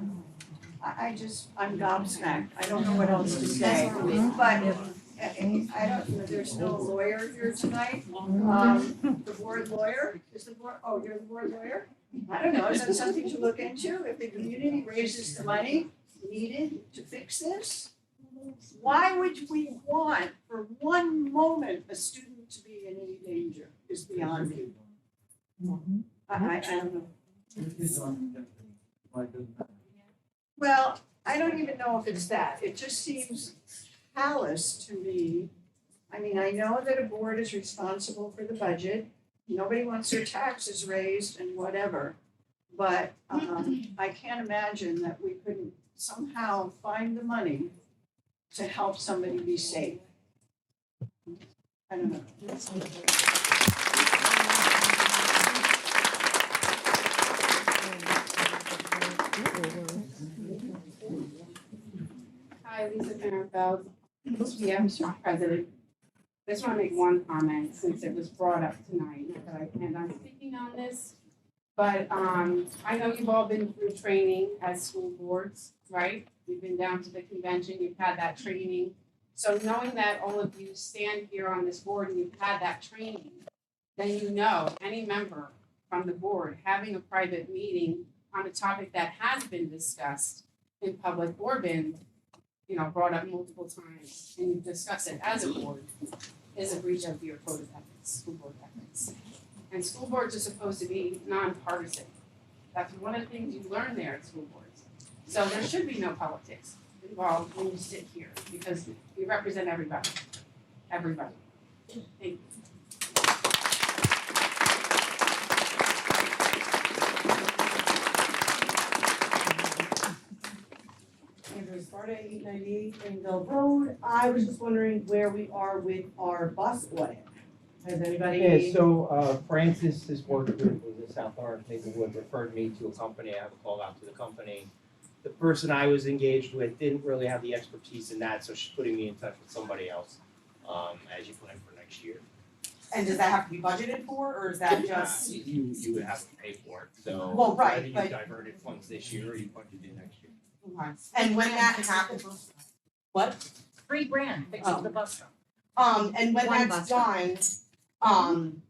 I'm gobsmacked. I don't know what else to say. But I don't, there's no lawyer here tonight. The board lawyer, is the board, oh, you're the board lawyer? I don't know, is that something to look into? If the community raises the money needed to fix this? Why would we want for one moment a student to be in any danger is beyond me. I don't know. Well, I don't even know if it's that. It just seems callous to me. I mean, I know that a board is responsible for the budget. Nobody wants their taxes raised and whatever. But I can't imagine that we couldn't somehow find the money to help somebody be safe. I don't know. Hi, Lisa Farrenfeld, Mr. President. I just want to make one comment since it was brought up tonight, not that I planned on speaking on this. But I know you've all been through training as school boards, right? You've been down to the convention, you've had that training. So knowing that all of you stand here on this board and you've had that training, then you know any member from the board having a private meeting on a topic that has been discussed in public or been, brought up multiple times, and you discuss it as a board, is a breach of your code of ethics, school board ethics. And school boards are supposed to be nonpartisan. That's one of the things you learn there at school boards. So there should be no politics involved when you sit here, because you represent everybody. Everybody. Thank you. Andrew Sparta, 898 Greenville Road. I was just wondering where we are with our bus audit. Has anybody? Yeah, so Francis has worked with the South Orange Maplewood, referred me to a company. I have a call out to the company. The person I was engaged with didn't really have the expertise in that, so she's putting me in touch with somebody else as you plan for next year. And does that have to be budgeted for, or is that just? You would have to pay for it, so. Well, right, whether you but- diverted funds this year or you budgeted next year. Okay. And when that happens, what? $3,000 fixing Oh. the bus stop. And when One that's bus done,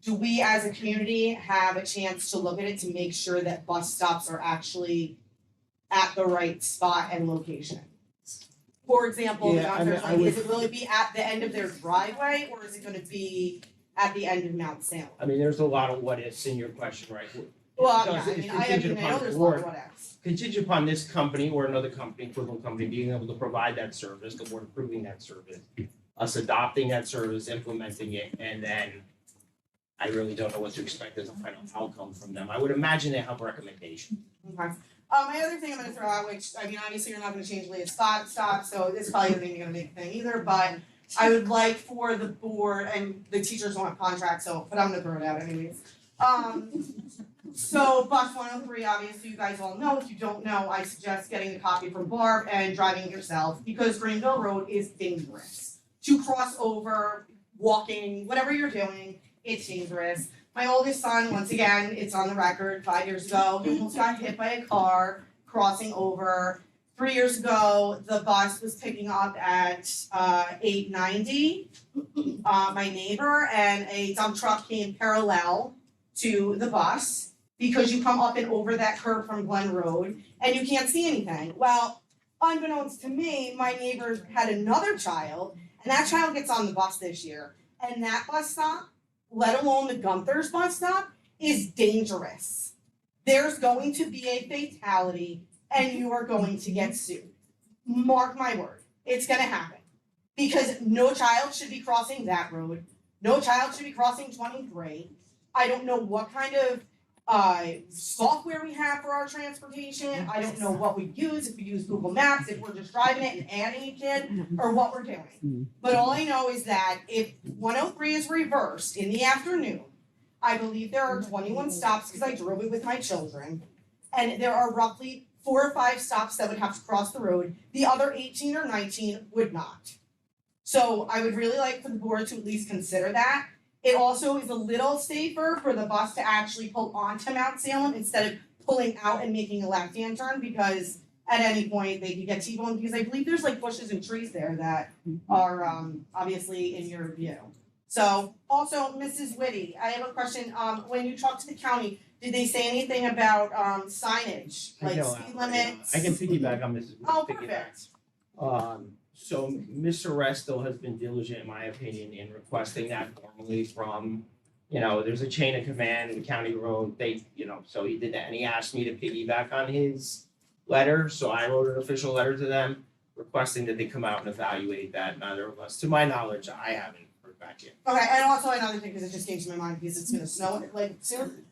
do we as a community have a chance to look at it to make sure that bus stops are actually at the right spot and location? For example, Yeah, I mean, is I would- will it be at the end of their driveway, or is it gonna be at the end of Mount Salem? I mean, there's a lot of what ifs in your question, right? Well, Does- yeah, I it's mean, contingent I upon know the there's a lot board. of what ifs. Contingent upon this company or another company, equivalent company, being able to provide that service, the board approving that service, us adopting that service, implementing it, and then I really don't know what to expect as a final outcome from them. I would imagine they have recommendations. Okay. My other thing I'm gonna throw out, which, I mean, obviously you're not gonna change Leah's stop, so this probably isn't even gonna make a thing either, but I would like for the board, and the teachers don't have contracts, so, but I'm gonna throw it out anyways. So bus 103, obviously you guys all know. If you don't know, I suggest getting a copy from Barb and driving it yourself, because Greenville Road is dangerous. To cross over, walking, whatever you're doing, it's dangerous. My oldest son, once again, it's on the record, 5 years ago, he almost got hit by a car crossing over. 3 years ago, the bus was picking up at 890, my neighbor, and a dump truck came parallel to the bus, because you come up and over that curb from Glen Road and you can't see anything. Well, unbeknownst to me, my neighbor had another child, and that child gets on the bus this year. And that bus stop, let alone the Gunther's bus stop, is dangerous. There's going to be a fatality and you are going to get sued. Mark my word, it's gonna happen. Because no child should be crossing that road. No child should be crossing 23. I don't know what kind of software we have for our transportation. I don't know what we use, if we use Google Maps, if we're just driving it and adding a kid, or what we're doing. But all I know is that if 103 is reversed in the afternoon, I believe there are 21 stops, because I drove it with my children, and there are roughly 4 or 5 stops that would have to cross the road. The other 18 or 19 would not. So I would really like for the board to at least consider that. It also is a little safer for the bus to actually pull onto Mount Salem instead of pulling out and making a left-hand turn, because at any point they could get T-boned, because I believe there's like bushes and trees there that are obviously in your view. So also, Mrs. Whitty, I have a question. When you talked to the county, did they say anything about signage, like speed limits? I can piggyback on Mrs. Oh, Piggyback. perfect. So Mr. Resto has been diligent, in my opinion, in requesting that formally from there's a chain of command in County Road, so he did that, and he asked me to piggyback on his letter, so I wrote an official letter to them requesting that they come out and evaluate that. Neither of us, to my knowledge, I haven't heard back yet. Okay, and also another thing, because it just came to my mind, because it's gonna snow like soon.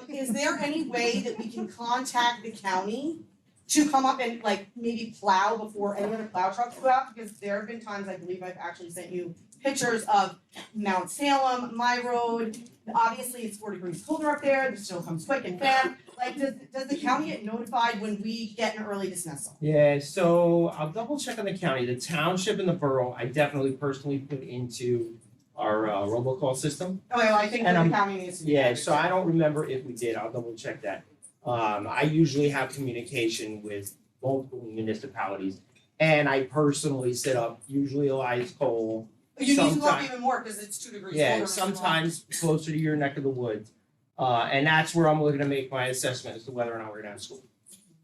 Is there any way that we can contact the county to come up and like maybe plow before any other plow trucks go out? Because there have been times, I believe I've actually sent you pictures of Mount Salem, my road. Obviously, it's 4 degrees colder up there, the snow comes quick and fast. Like, does the county get notified when we get an early dismissal? Yeah, so I'll double check on the county. The township and the borough, I definitely personally put into our robocall system. Okay, well, I think And that the county needs to do Yeah, that. so I don't remember if we did. I'll double check that. I usually have communication with multiple municipalities, and I personally set up usually Elias Cole. You need to go up sometime- even more, because it's 2 degrees colder. Yeah, than sometimes closer to your neck of the woods. And that's where I'm looking to make my assessment as to whether or not we're gonna have school.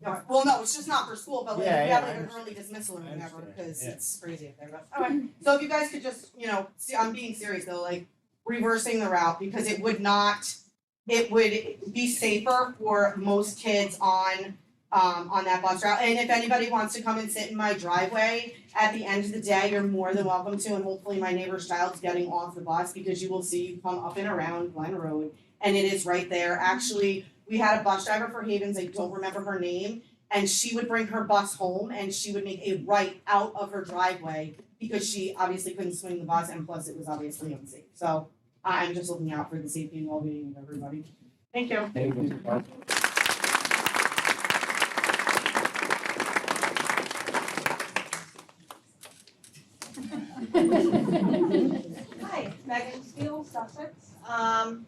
normal. Well, no, it's just not for school, but like Yeah, if we yeah, have I like an understand. early dismissal or I whatever, understand, because yeah. it's crazy up there, but, okay. So if you guys could just, see, I'm being serious though, like reversing the route, because it would be safer for most kids on that bus route. And if anybody wants to come and sit in my driveway, at the end of the day, you're more than welcome to, and hopefully my neighbor's child's getting off the bus, because you will see you come up and around Glen Road, and it is right there. Actually, we had a bus driver for Havens, I don't remember her name, and she would bring her bus home and she would make a right out of her driveway because she obviously couldn't swing the bus, and plus it was obviously unsafe. So I'm just looking out for the safety and well-being of everybody. Thank you. Thank you. Hi, Megan Steele, Sussex. I'm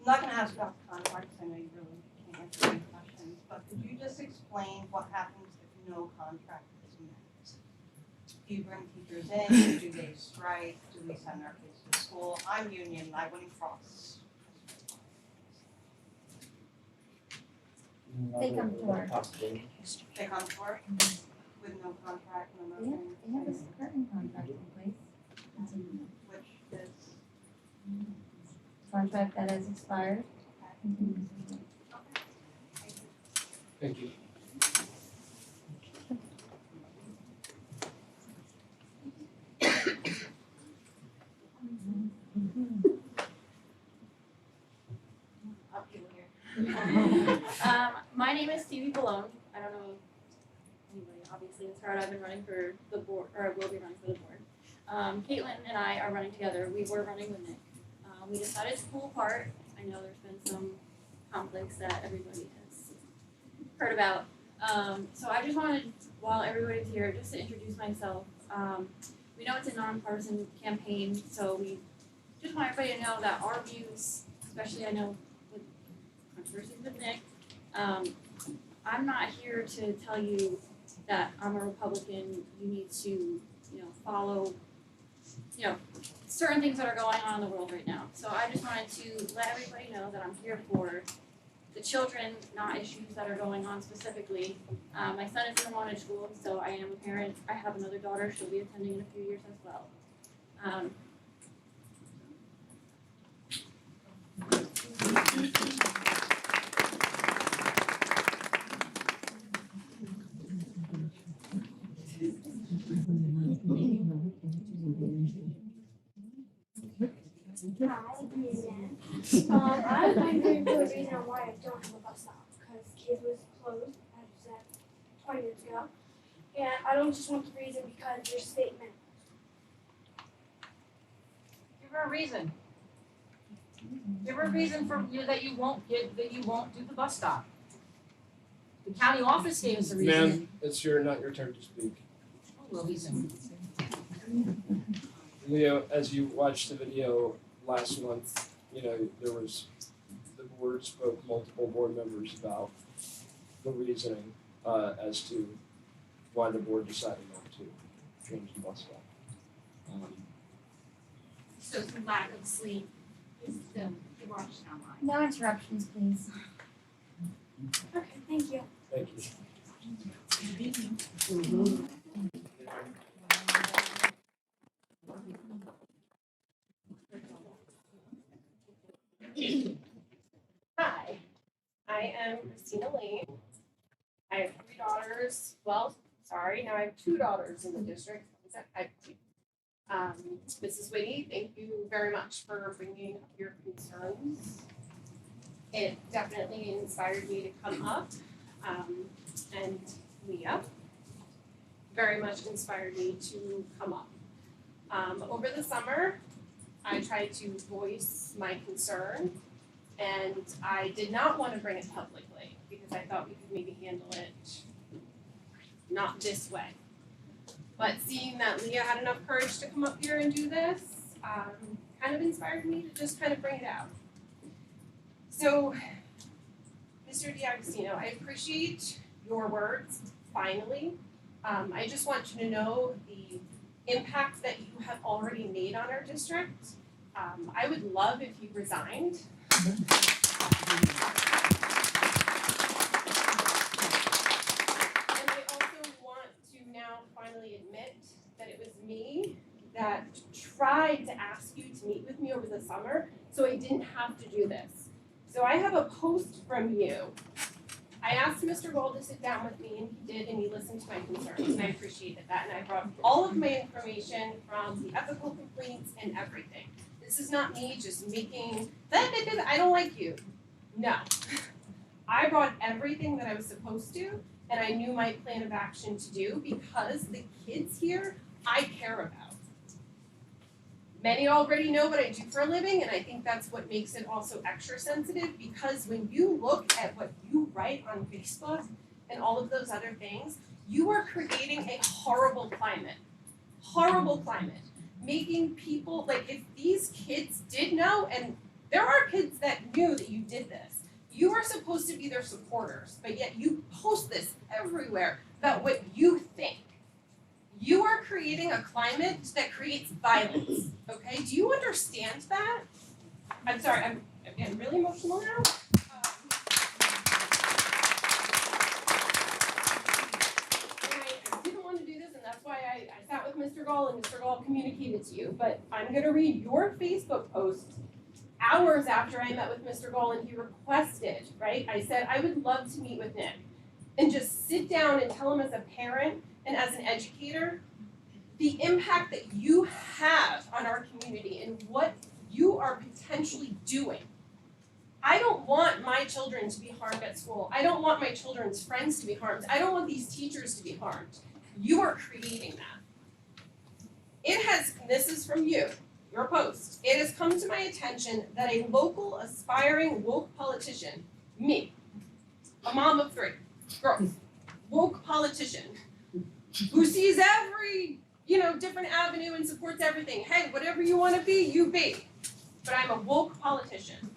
not gonna ask about the contract, 'cause I know you really can't answer any questions, but could you just explain what happens if no contract is met? Do you bring teachers in, do they strike, do we send our kids to school? I'm union, I wouldn't cross. They come to work. They come to work with no contract, no They have, nothing, they have a current contract in place. which is, Contract that has expired. Thank you. up here. My name is Stevie Balone. I don't know if anybody obviously has heard. I've been running for the board, or I will be running for the board. Caitlin and I are running together. We were running with Nick. We decided to pull apart. I know there's been some conflicts that everybody has heard about. So I just wanted, while everybody's here, just to introduce myself. We know it's a nonpartisan campaign, so we just want everybody to know that our views, especially I know with controversies with Nick, I'm not here to tell you that I'm a Republican, you need to, follow, certain things that are going on in the world right now. So I just wanted to let everybody know that I'm here for the children, not issues that are going on specifically. My son is in a Wantage school, so I am a parent. I have another daughter, she'll be attending in a few years as well. I'm wondering the reason why I don't have a bus stop, because Kids was closed, as you said, 20 years ago. And I don't just want the reason because your statement. Give her a reason. Give her a reason for you that you won't do the bus stop. The county office gave us a reason. Ma'am, it's not your turn to speak. Oh, well, he's in. Leo, as you watched the video last month, there was, the board spoke, multiple board members about the reasoning as to why the board decided not to change the bus stop. So it's a lack of sleep is the rationale. No interruptions, please. Okay, thank you. Thank you. sorry, now I have 2 daughters in the district. I have 2. Mrs. Whitty, thank you very much for bringing up your concerns. It definitely inspired me to come up, and Leah very much inspired me to come up. Over the summer, I tried to voice my concern, and I did not want to bring it publicly because I thought we could maybe handle it not this way. But seeing that Leah had enough courage to come up here and do this, kind of inspired me to just kind of bring it out. So, Mr. D'Agostino, I appreciate your words, finally. I just want you to know the impact that you have already made on our district. I would love if you resigned. And I also want to now finally admit that it was me that tried to ask you to meet with me over the summer, so I didn't have to do this. So I have a post from you. I asked Mr. Gold to sit down with me, and he did, and he listened to my concerns, and I appreciated that. And I brought all of my information from the ethical complaints and everything. This is not me just making, I don't like you. No. I brought everything that I was supposed to, and I knew my plan of action to do because the kids here I care about. Many already know what I do for a living, and I think that's what makes it also extra sensitive, because when you look at what you write on Facebook and all of those other things, you are creating a horrible climate. Horrible climate. Making people, like, if these kids did know, and there are kids that knew that you did this, you are supposed to be their supporters, but yet you post this everywhere about what you think. You are creating a climate that creates violence, okay? Do you understand that? I'm sorry, I'm getting really emotional now. And I didn't want to do this, and that's why I sat with Mr. Gall, and Mr. Gall communicated to you, but I'm gonna read your Facebook post hours after I met with Mr. Gall, and he requested, right? I said, I would love to meet with Nick and just sit down and tell him as a parent and as an educator, the impact that you have on our community and what you are potentially doing. I don't want my children to be harmed at school. I don't want my children's friends to be harmed. I don't want these teachers to be harmed. You are creating that. It has, this is from you, your post. It has come to my attention that a local aspiring woke politician, me, a mom of 3 girls, woke politician, who sees every, different avenue and supports everything. Hey, whatever you want to be, you be. But I'm a woke politician.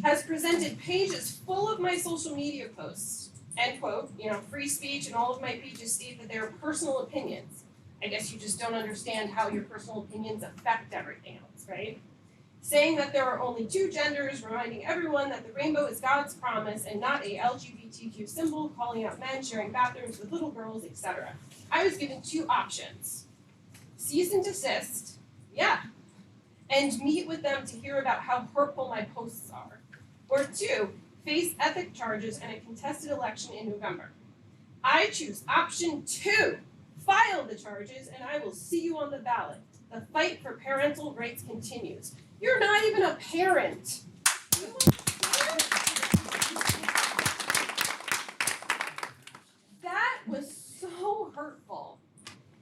Has presented pages full of my social media posts, end quote, free speech, and all of my pages state that they're personal opinions. I guess you just don't understand how your personal opinions affect everything else, right? Saying that there are only 2 genders, reminding everyone that the rainbow is God's promise and not a LGBTQ symbol, calling out men sharing bathrooms with little girls, etc. I was given 2 options. Cease and desist, yeah, and meet with them to hear about how hurtful my posts are. Or 2, face ethic charges and a contested election in November. I choose option 2, file the charges, and I will see you on the ballot. The fight for parental rights continues. You're not even a parent. That was so hurtful.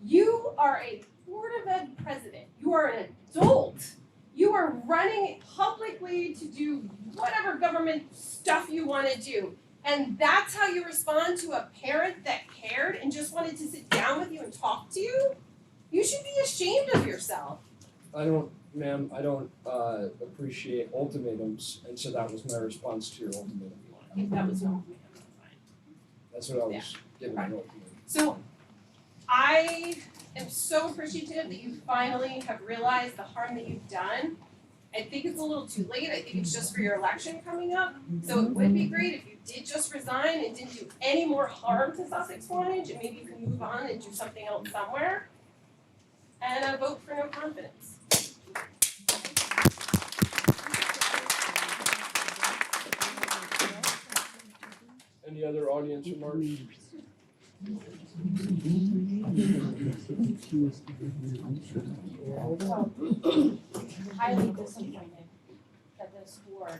You are a Board of Ed president. You are an adult. You are running publicly to do whatever government stuff you want to do. And that's how you respond to a parent that cared and just wanted to sit down with you and talk to you? You should be ashamed of yourself. Ma'am, I don't appreciate ultimatums, and so that was my response to your ultimatum. If that was an ultimatum, that's fine. That's what I was giving an ultimatum. So I am so appreciative that you finally have realized the harm that you've done. I think it's a little too late. I think it's just for your election coming up. So it would be great if you did just resign and didn't do any more harm to Sussex-Wantage, and maybe you can move on and do something else somewhere. And vote for no confidence. Any other audience remarks? Highly disappointed that this board,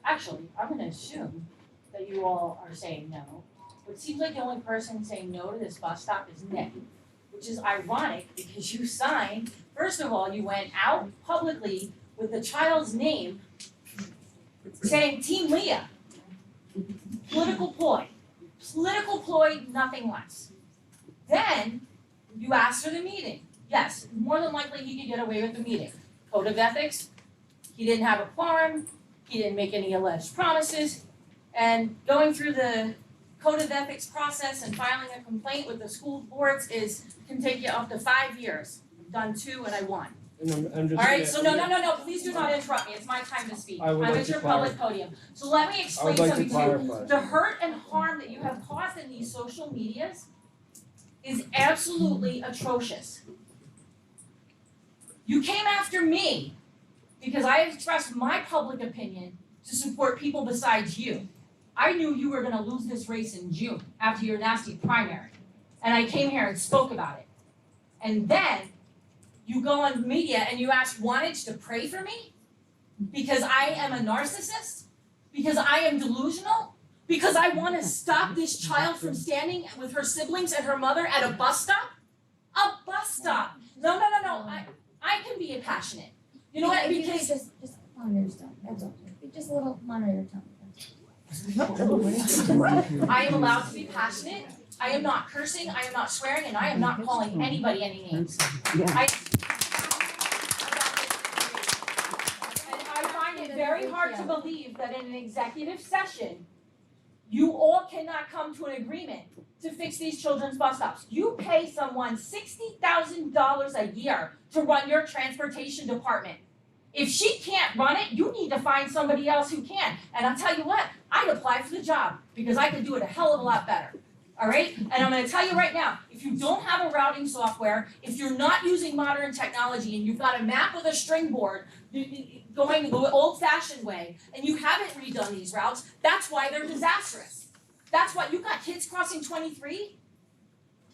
actually, I'm gonna assume that you all are saying no. It seems like the only person saying no to this bus stop is Nick, which is ironic because you signed, first of all, you went out publicly with the child's name saying Team Leah. Political ploy, nothing less. Then you asked for the meeting. Yes, more than likely he could get away with the meeting. Code of ethics, he didn't have a quorum, he didn't make any alleged promises, and going through the code of ethics process and filing a complaint with the school boards can take you up to 5 years. I've done 2 and I won. And I'm just. All right, so no, please do not interrupt me, it's my time to speak. I would I'm like at to your public podium. So let me explain like to something to you. clarify. The hurt and harm that you have caused in these social medias is absolutely atrocious. You came after me because I expressed my public opinion to support people besides you. I knew you were gonna lose this race in June after your nasty primary. And I came here and spoke about it. And then you go on media and you ask Wantage to pray for me? Because I am a narcissist? Because I am delusional? Because I wanna stop this child from standing with her siblings and her mother at a bus stop? A bus stop! No, I can be passionate. You know what, because just monitor your tone, that's all. Just a little monitor your tone. I am allowed to be passionate. I am not cursing, I am not swearing, and I am not calling anybody any names. And I find it very hard to believe that in an executive session, you all cannot come to an agreement to fix these children's bus stops. You pay someone $60,000 a year to run your transportation department. If she can't run it, you need to find somebody else who can. And I'll tell you what, I'd apply for the job because I could do it a hell of a lot better. All right? And I'm gonna tell you right now, if you don't have a routing software, if you're not using modern technology and you've got a map with a string board going the old-fashioned way, and you haven't redone these routes, that's why they're disastrous. That's why you've got kids crossing 23.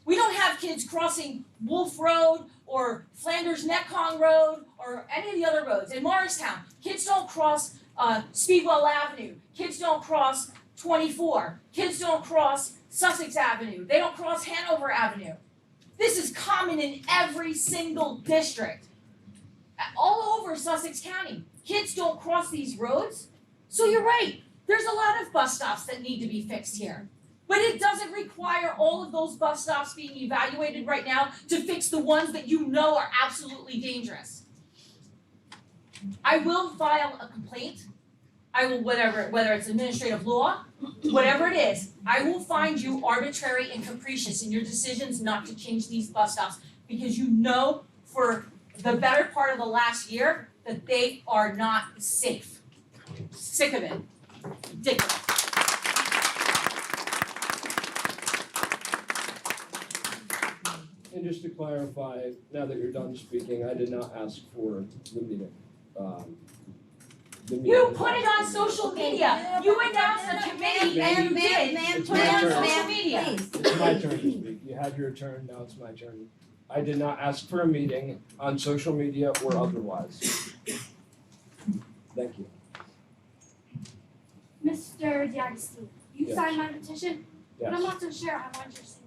We don't have kids crossing Wolf Road or Flanders Neckong Road or any of the other roads. In Morristown, kids don't cross Speedwell Avenue. Kids don't cross 24. Kids don't cross Sussex Avenue. They don't cross Hanover Avenue. This is common in every single district. All over Sussex County. Kids don't cross these roads. So you're right. There's a lot of bus stops that need to be fixed here. But it doesn't require all of those bus stops being evaluated right now to fix the ones that you know are absolutely dangerous. I will file a complaint. I will, whether it's administrative law, whatever it is, I will find you arbitrary and capricious in your decisions not to change these bus stops because you know for the better part of the last year that they are not safe. Sick of it. Ridiculous. And just to clarify, now that you're done speaking, I did not ask for the meeting. You put it on social media. You announced the committee and you did. Put it on social media. It's my turn to speak. You had your turn, now it's my turn. I did not ask for a meeting on social media or otherwise. Thank you. Mr. D'Agostino, you Yes. signed my petition, but I'm Yes. not so sure I want your signature.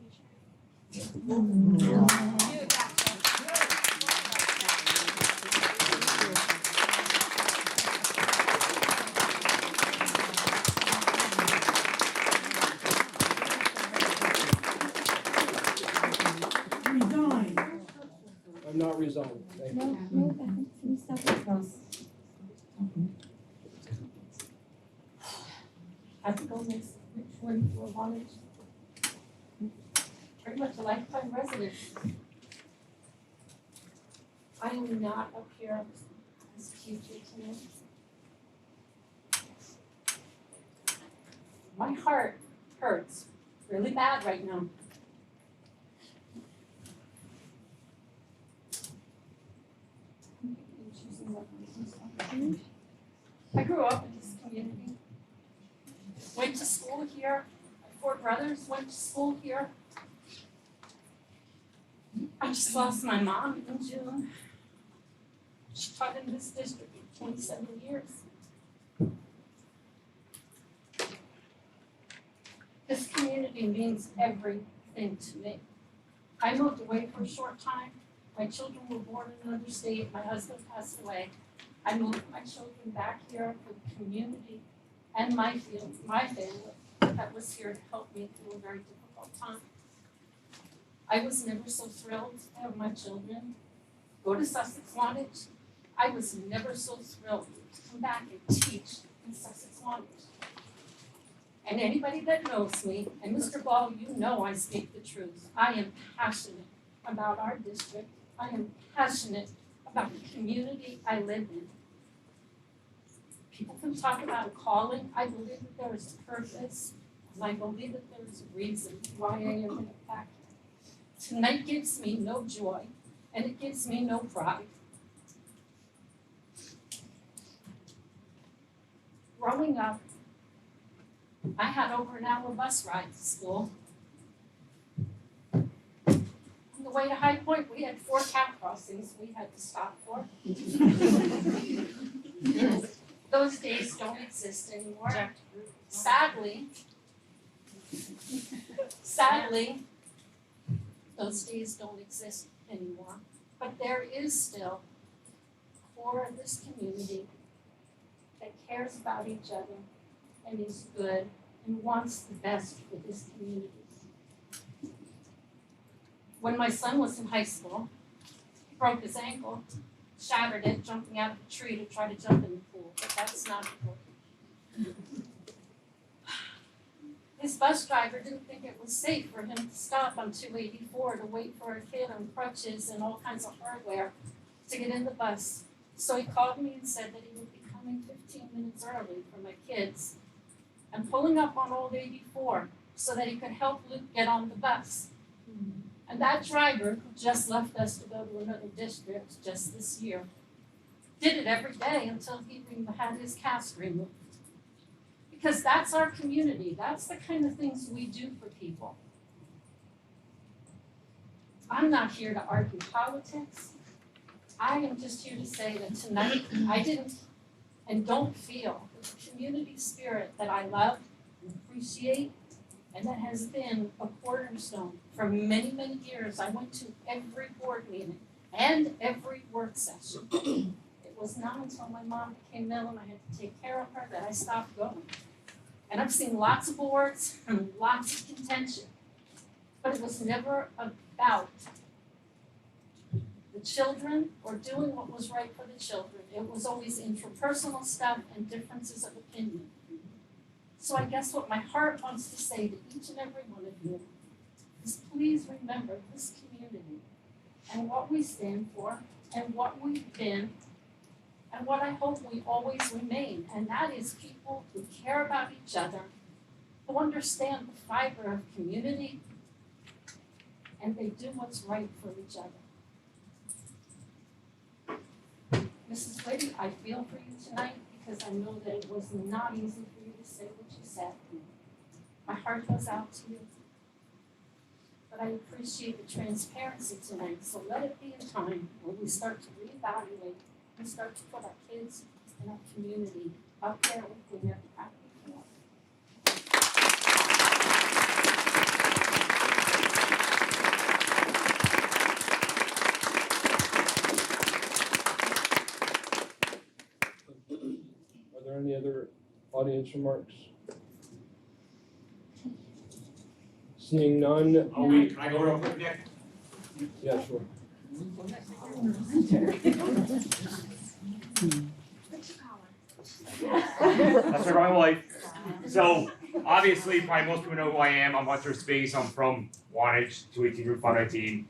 I'm not resigning, thank you. I think I'll make one for Wantage. Pretty much a lifetime resident. I am not up here as future tonight. My heart hurts really bad right now. I grew up in this community. Went to school here. I 4 brothers went to school here. I just lost my mom in June. She taught in this district for 27 years. This community means everything to me. I moved away for a short time. My children were born in another state. My husband passed away. I moved my children back here for the community and my family that was here to help me through a very difficult time. I was never so thrilled to have my children go to Sussex-Wantage. I was never so thrilled to come back and teach in Sussex-Wantage. And anybody that knows me, and Mr. Ball, you know I speak the truth. I am passionate about our district. I am passionate about the community I live in. People can talk about a calling. I believe that there is a purpose, and I believe that there is a reason why I am in fact here. Tonight gives me no joy, and it gives me no pride. Growing up, I had over an hour bus ride to school. On the way to High Point, we had 4 cat crossings we had to stop for. Those days don't exist anymore. Sadly, those days don't exist anymore. But there is still a core of this community that cares about each other and is good and wants the best for this community. When my son was in high school, he broke his ankle, shattered it, jumping out of a tree to try to jump in the pool, but that's not important. His bus driver didn't think it was safe for him to stop on 284 to wait for a kid on crutches and all kinds of hardware to get in the bus. So he called me and said that he would be coming 15 minutes early for my kids and pulling up on Old 84 so that he could help Luke get on the bus. And that driver, who just left us to go to another district just this year, did it every day until he had his cast removed. Because that's our community. That's the kind of things we do for people. I'm not here to argue politics. I am just here to say that tonight I didn't and don't feel the community spirit that I love and appreciate and that has been a cornerstone for many, many years. I went to every board meeting and every work session. It was not until my mom became ill and I had to take care of her that I stopped going. And I've seen lots of boards and lots of contention, but it was never about the children or doing what was right for the children. It was always interpersonal stuff and differences of opinion. So I guess what my heart wants to say to each and every one of you is please remember this community and what we stand for and what we've been and what I hope we always remain. And that is people who care about each other, who understand the fiber of community, and they do what's right for each other. Mrs. Liddy, I feel for you tonight because I know that it was not easy for you to say what you said. My heart goes out to you. But I appreciate the transparency tonight, so let it be a time when we start to reevaluate and start to put our kids and our community up there like we never have before. Are there any other audience remarks? Seeing none, Can I go real quick, Nick? Yeah, sure. That's my wife. So, obviously, probably most people know who I am. I'm Hunter Space. I'm from Wantage, 218 Route 519. You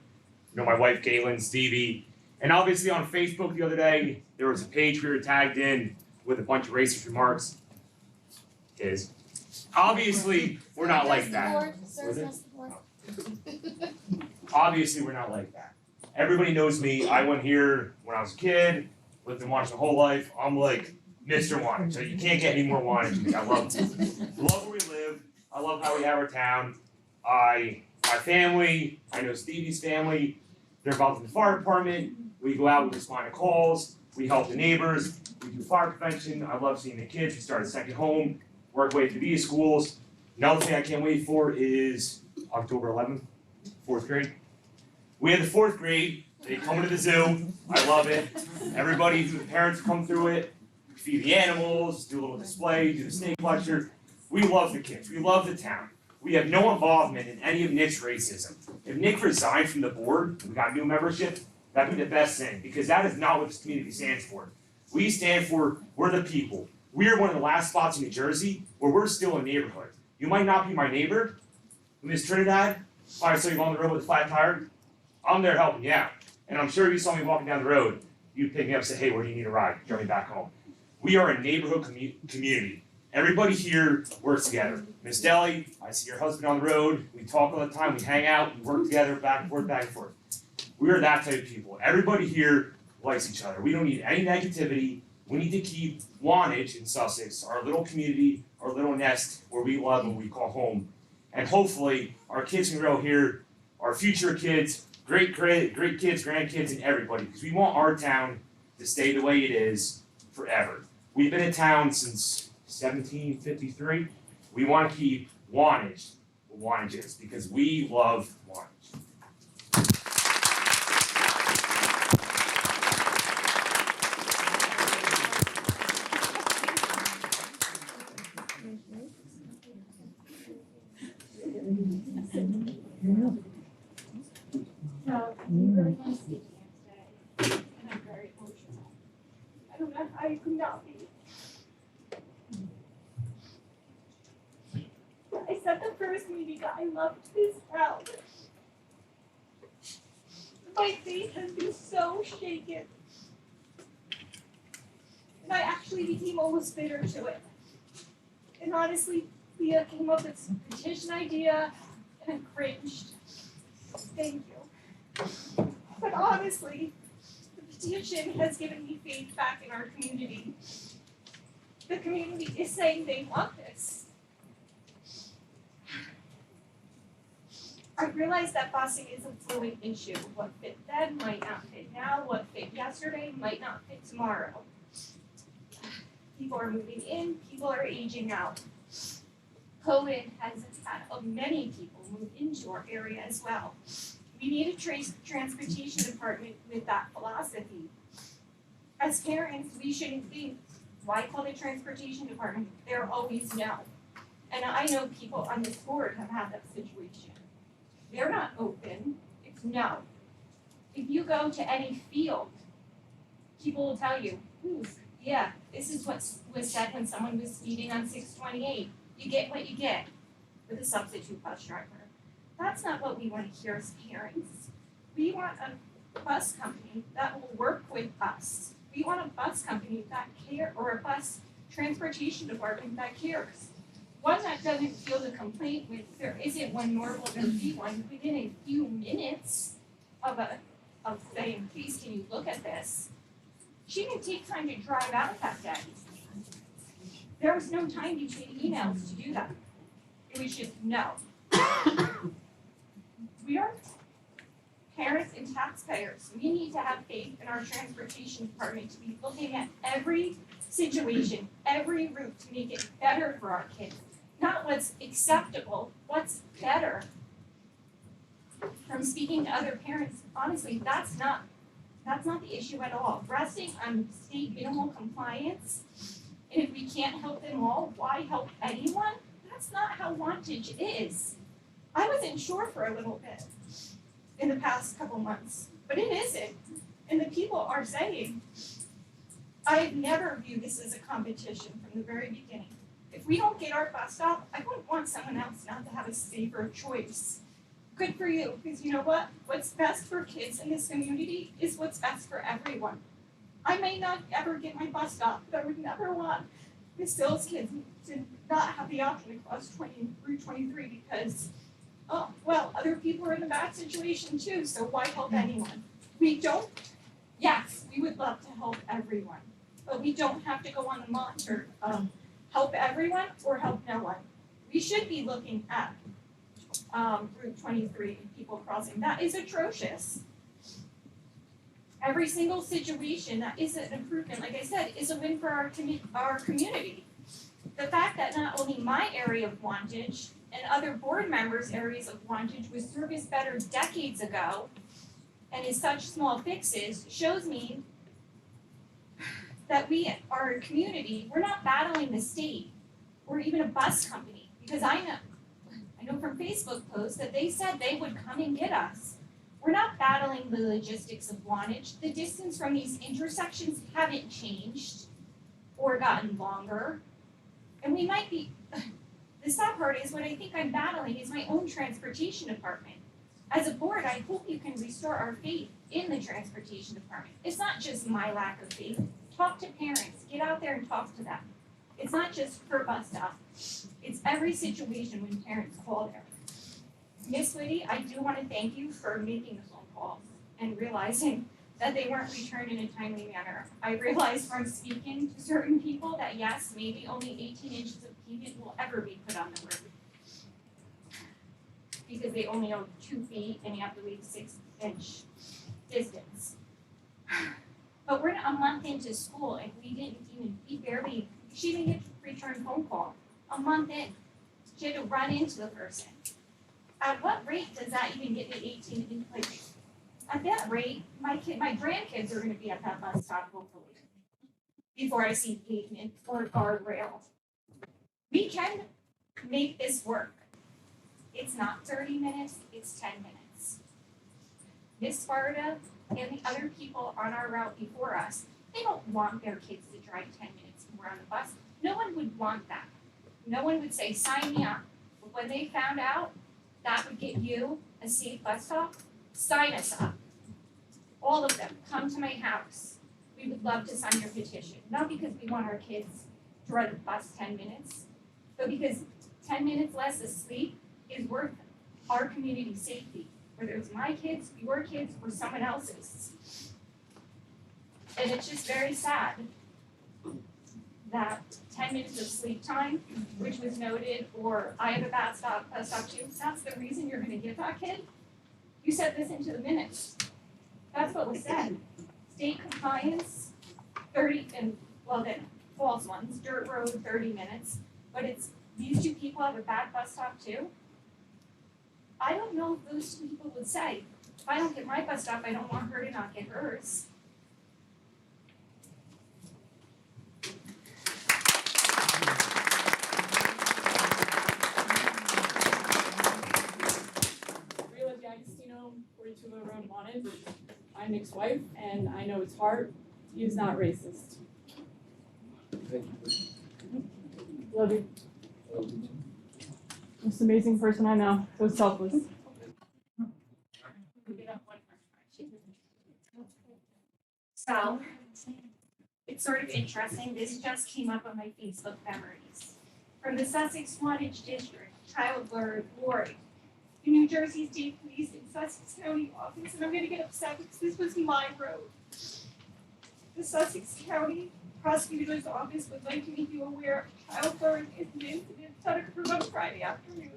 know my wife, Galen, Stevie. And obviously on Facebook the other day, there was a page we were tagged in with a bunch of racist remarks. Obviously, we're not like that. Obviously, we're not like that. Everybody knows me. I went here when I was a kid, lived in Wantage my whole life. I'm like Mr. Wantage, so you can't get any more Wantage. I love where we live. I love how we have our town. My family, I know Stevie's family, they're involved in the fire department. We go out, we respond to calls, we help the neighbors, we do fire prevention. I love seeing the kids. We start a second home, work way through these schools. Another thing I can't wait for is October 11th, 4th grade. We have the 4th grade, they come into the zoo, I love it. Everybody, the parents come through it, feed the animals, do a little display, do the snake lecture. We love the kids, we love the town. We have no involvement in any of Nick's racism. If Nick resigned from the board, we got new membership, that'd be the best thing, because that is not what this community stands for. We stand for, we're the people. We are one of the last spots in New Jersey where we're still a neighborhood. You might not be my neighbor, Miss Trinidad, if I saw you on the road with a flat tire, I'm there helping you out. And I'm sure if you saw me walking down the road, you'd pick me up and say, hey, where do you need a ride? Drive me back home. We are a neighborhood community. Everybody here works together. Miss Deli, I see your husband on the road. We talk all the time. We hang out. We work together, back and forth, back and forth. We are that type of people. Everybody here likes each other. We don't need any negativity. We need to keep Wantage in Sussex, our little community, our little nest where we love and we call home. And hopefully, our kids can grow here, our future kids, great kids, grandkids, and everybody, because we want our town to stay the way it is forever. We've been in town since 1753. We want to keep Wantage what Wantage is, because we love Wantage. So, you really want to speak today, and I'm very emotional. I don't know how you could not be. I said the first meeting I loved this town. My face has been so shaken. And I actually became almost bitter to it. And honestly, Leah came up with this petition idea, and I cringed. Thank you. But honestly, the petition has given me faith back in our community. The community is saying they want this. I realize that busing is a fluid issue. What fit then might not fit now, what fit yesterday might not fit tomorrow. People are moving in, people are aging out. COVID has had many people move into our area as well. We need a transportation department with that philosophy. As parents, we shouldn't think, why call the transportation department? They're always no. And I know people on this board have had that situation. They're not open, it's no. If you go to any field, people will tell you, yeah, this is what was said when someone was speeding on 628. You get what you get with a substitute bus driver. That's not what we want to hear as parents. We want a bus company that will work with us. We want a bus company that cares, or a bus transportation department that cares. One that doesn't feel the complaint with there isn't one nor will there be one within a few minutes of saying, please can you look at this? She didn't take time to drive out that day. There was no time between emails to do that. It was just no. We are parents and taxpayers. We need to have faith in our transportation department to be looking at every situation, every route to make it better for our kids. Not what's acceptable, what's better. From speaking to other parents, honestly, that's not the issue at all. Resting on state minimal compliance, and if we can't help them all, why help anyone? That's not how Wantage is. I wasn't sure for a little bit in the past couple months, but it isn't. And the people are saying, I've never viewed this as a competition from the very beginning. If we don't get our bus stop, I wouldn't want someone else not to have a safer choice. Good for you, because you know what? What's best for kids in this community is what's best for everyone. I may not ever get my bus stop, but I would never want the Sills kids to not have the option to cross 20 through 23 because, oh, well, other people are in a bad situation too, so why help anyone? Yes, we would love to help everyone, but we don't have to go on the monitor of help everyone or help no one. We should be looking at Route 23 and people crossing. That is atrocious. Every single situation that is an improvement, like I said, is a win for our community. The fact that not only my area of Wantage and other board members' areas of Wantage was serviced better decades ago and is such small fixes shows me that we are a community, we're not battling the state or even a bus company, because I know from Facebook posts that they said they would come and get us. We're not battling the logistics of Wantage. The distance from these intersections haven't changed or gotten longer. And we might be, the sad part is what I think I'm battling is my own transportation department. As a board, I hope you can restore our faith in the transportation department. It's not just my lack of faith. Talk to parents, get out there and talk to them. It's not just for bus stop. It's every situation when parents call there. Miss Whitty, I do want to thank you for making the phone calls and realizing that they weren't returned in a timely manner. I realized from speaking to certain people that yes, maybe only 18 inches of pavement will ever be put on the road. Because they only own 2 feet and you have to leave 6-inch distance. But we're a month into school and she didn't get a return phone call. A month in, she had to run into the person. At what rate does that even get to 18 in place? At that rate, my grandkids are gonna be at that bus stop hopefully, before I see pavement or guardrail. We can make this work. It's not 30 minutes, it's 10 minutes. Miss Sparta and the other people on our route before us, they don't want their kids to drive 10 minutes more on the bus. No one would want that. No one would say, sign me up. But when they found out that would get you a safe bus stop, sign us up. All of them, come to my house. We would love to sign your petition. Not because we want our kids to ride the bus 10 minutes, but because 10 minutes less of sleep is worth our community's safety, whether it's my kids, your kids, or someone else's. And it's just very sad that 10 minutes of sleep time, which was noted, or I have a bus stop too, that's the reason you're gonna get that kid? You said this into the minutes. That's what was said. State compliance, 30, and well then, false ones, dirt road, 30 minutes, but it's, these 2 people have a bad bus stop too? I don't know if those 2 people would say, if I don't get my bus stop, I don't want her to not get hers. Rila D'Agostino, 42 Mill Road, Wantage. I'm Nick's wife, and I know it's hard. He is not racist. Thank you. Love you. Most amazing person I know. So selfless. So, it's sort of interesting, this just came up on my Facebook memories. From the Sussex-Wantage District, Child Ward, the New Jersey State Police in Sussex County office, and I'm gonna get upset because this was my road. The Sussex County Prosecutor's Office would like to make you aware of childbirth incident that occurred on Friday afternoon.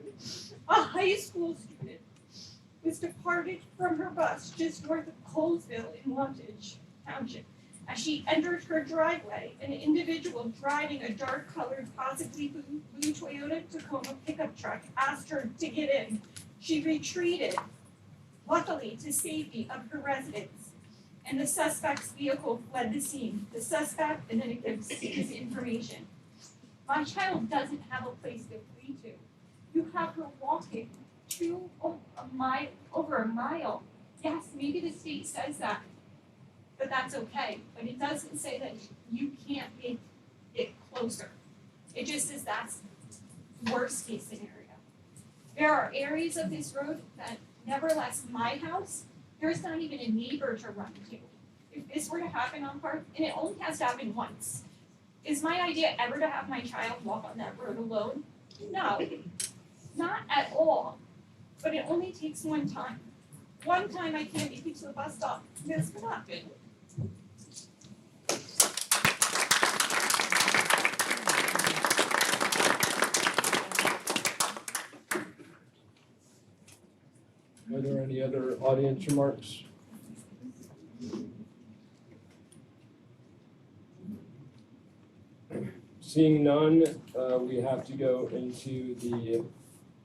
A high school student was departed from her bus just north of Colesville in Wantage Township. As she entered her driveway, an individual driving a dark-colored, possibly blue Toyota Tacoma pickup truck asked her to get in. She retreated, luckily to safety of her residence, and the suspect's vehicle fled the scene. The suspect, and then it gives his information. My child doesn't have a place to flee to. You have her walking over a mile. Yes, maybe the state says that, but that's okay. But it doesn't say that you can't make it closer. It just says that's worst case scenario. There are areas of this road that nevertheless, my house, there's not even a neighbor to run to. If this were to happen on Park, and it only has to happen once, is my idea ever to have my child walk on that road alone? No, not at all. But it only takes one time. One time I can't make it to the bus stop. This could happen. Are there any other audience remarks? Seeing none, we have to go into the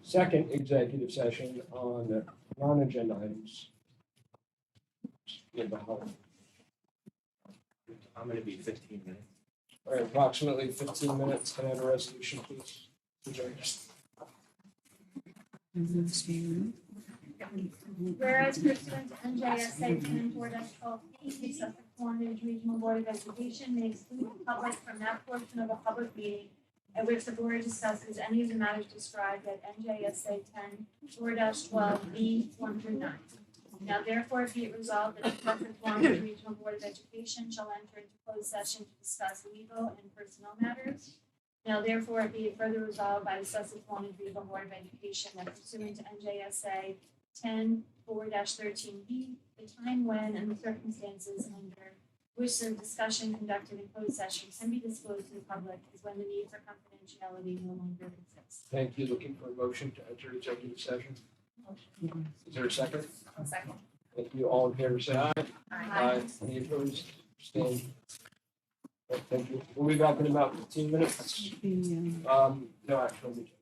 second executive session on non-agenda items. I'm gonna be 15 minutes. All right, approximately 15 minutes. Can I have a resolution, please? Whereas pursuant to NJSA 10-4-12B, the Sussex-Wantage Regional Board of Education may exclude the public from that portion of a public meeting at which the board discusses any of the matters described at NJSA 10-4-12B 1-9. Now therefore be it resolved that the Sussex-Wantage Regional Board of Education shall enter into closed session to discuss legal and personnel matters. Now therefore be it further resolved by the Sussex-Wantage Regional Board of Education that pursuant to NJSA 10-4-13B, the time when and the circumstances under which the discussion conducted in closed session can be disclosed to the public is when the need for confidentiality no longer exists. Thank you. Looking for a motion to enter executive session. Is there a second? Second. Thank you. All in favor, say aye. Aye. Any opposed? Abstained? Thank you. We'll be back in about 15 minutes. No action will be taken.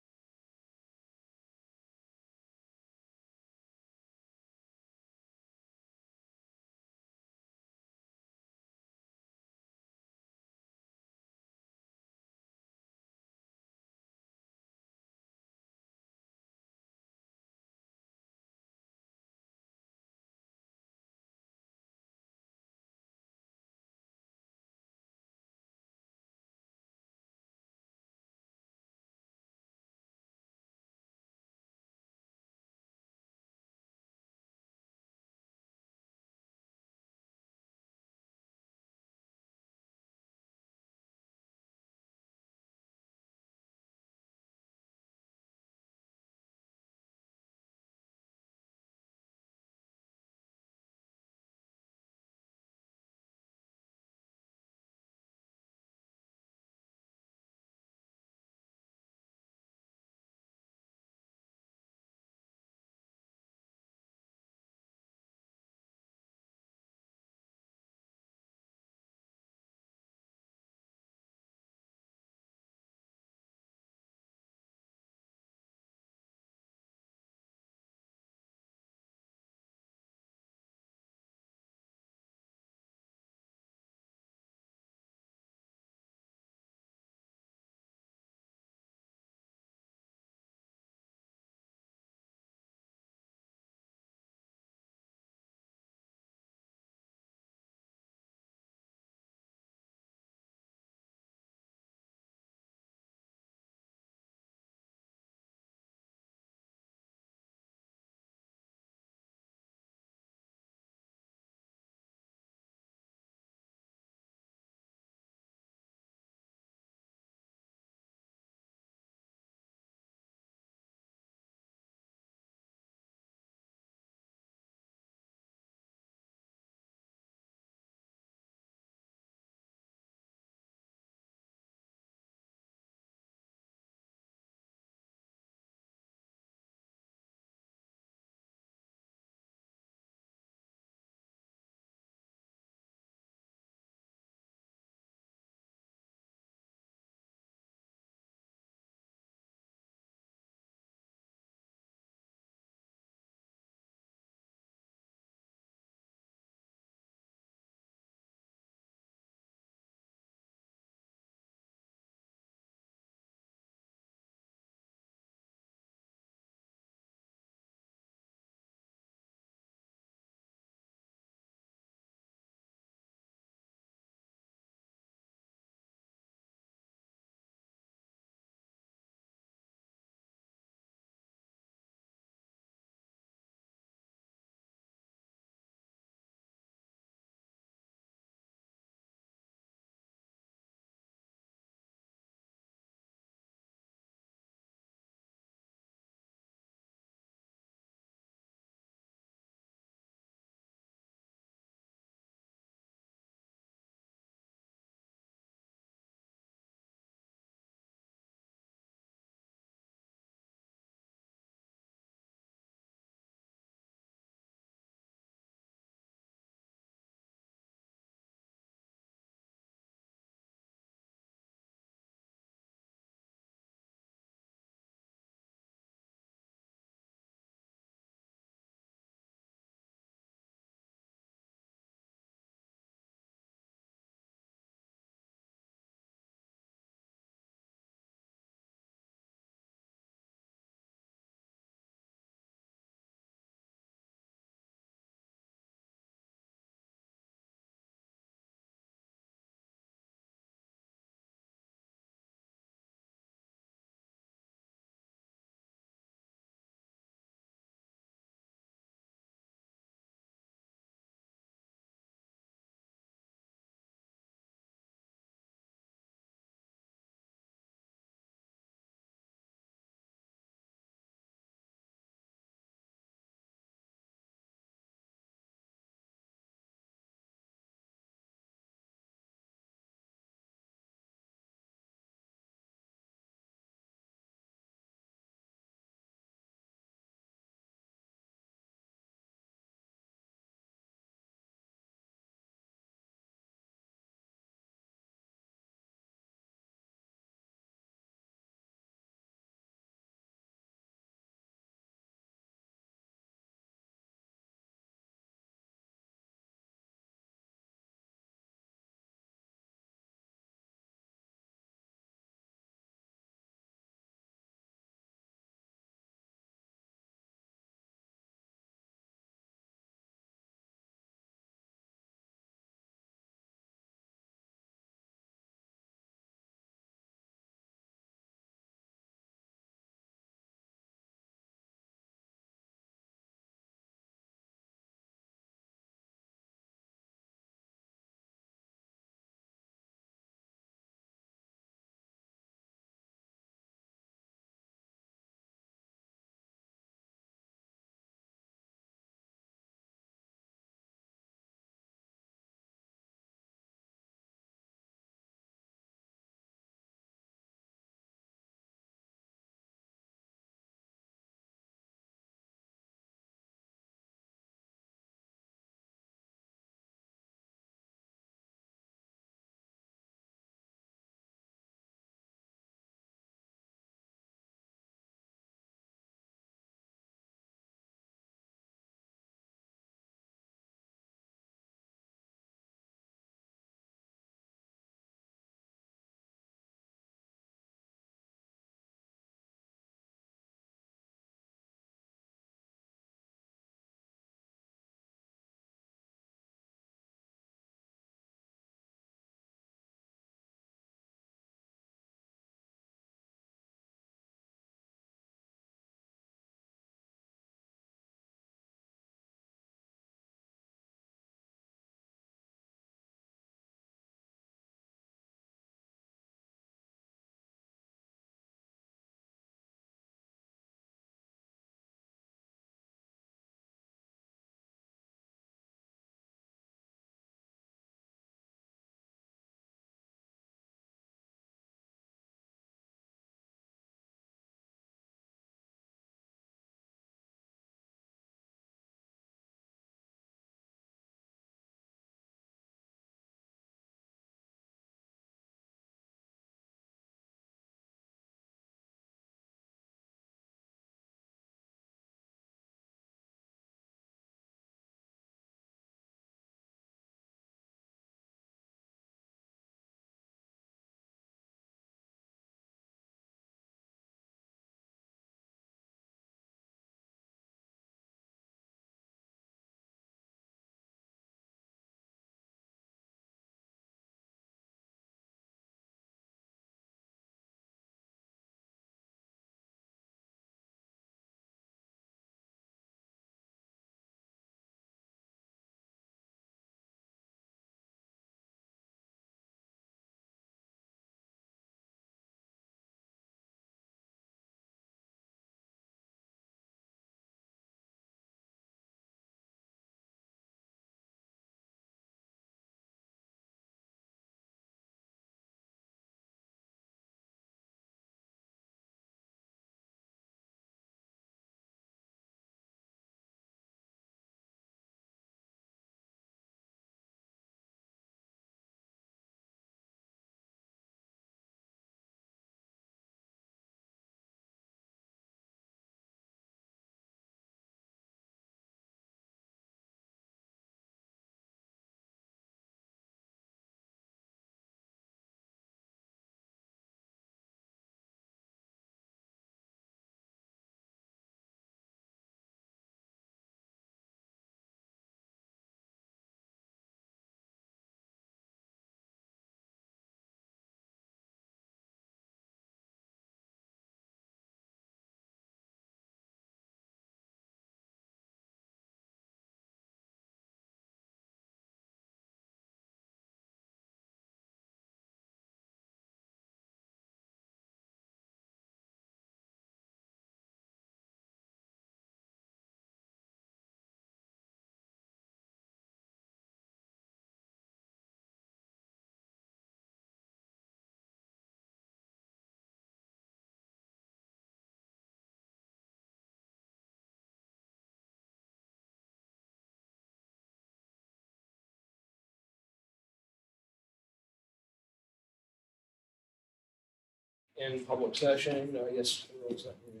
in public session. I guess everyone's not here.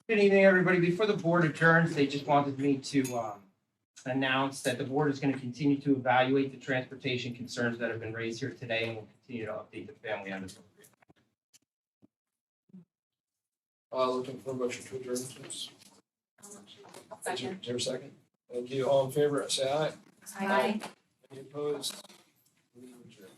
Good evening, everybody. Before the board adjourns, they just wanted me to announce that the board is going to continue to evaluate the transportation concerns that have been raised here today and will continue to update the family on this. Looking for a motion to adjourn, please. Second. Is there a second? Thank you. All in favor, say aye. Aye. Any opposed? We adjourn.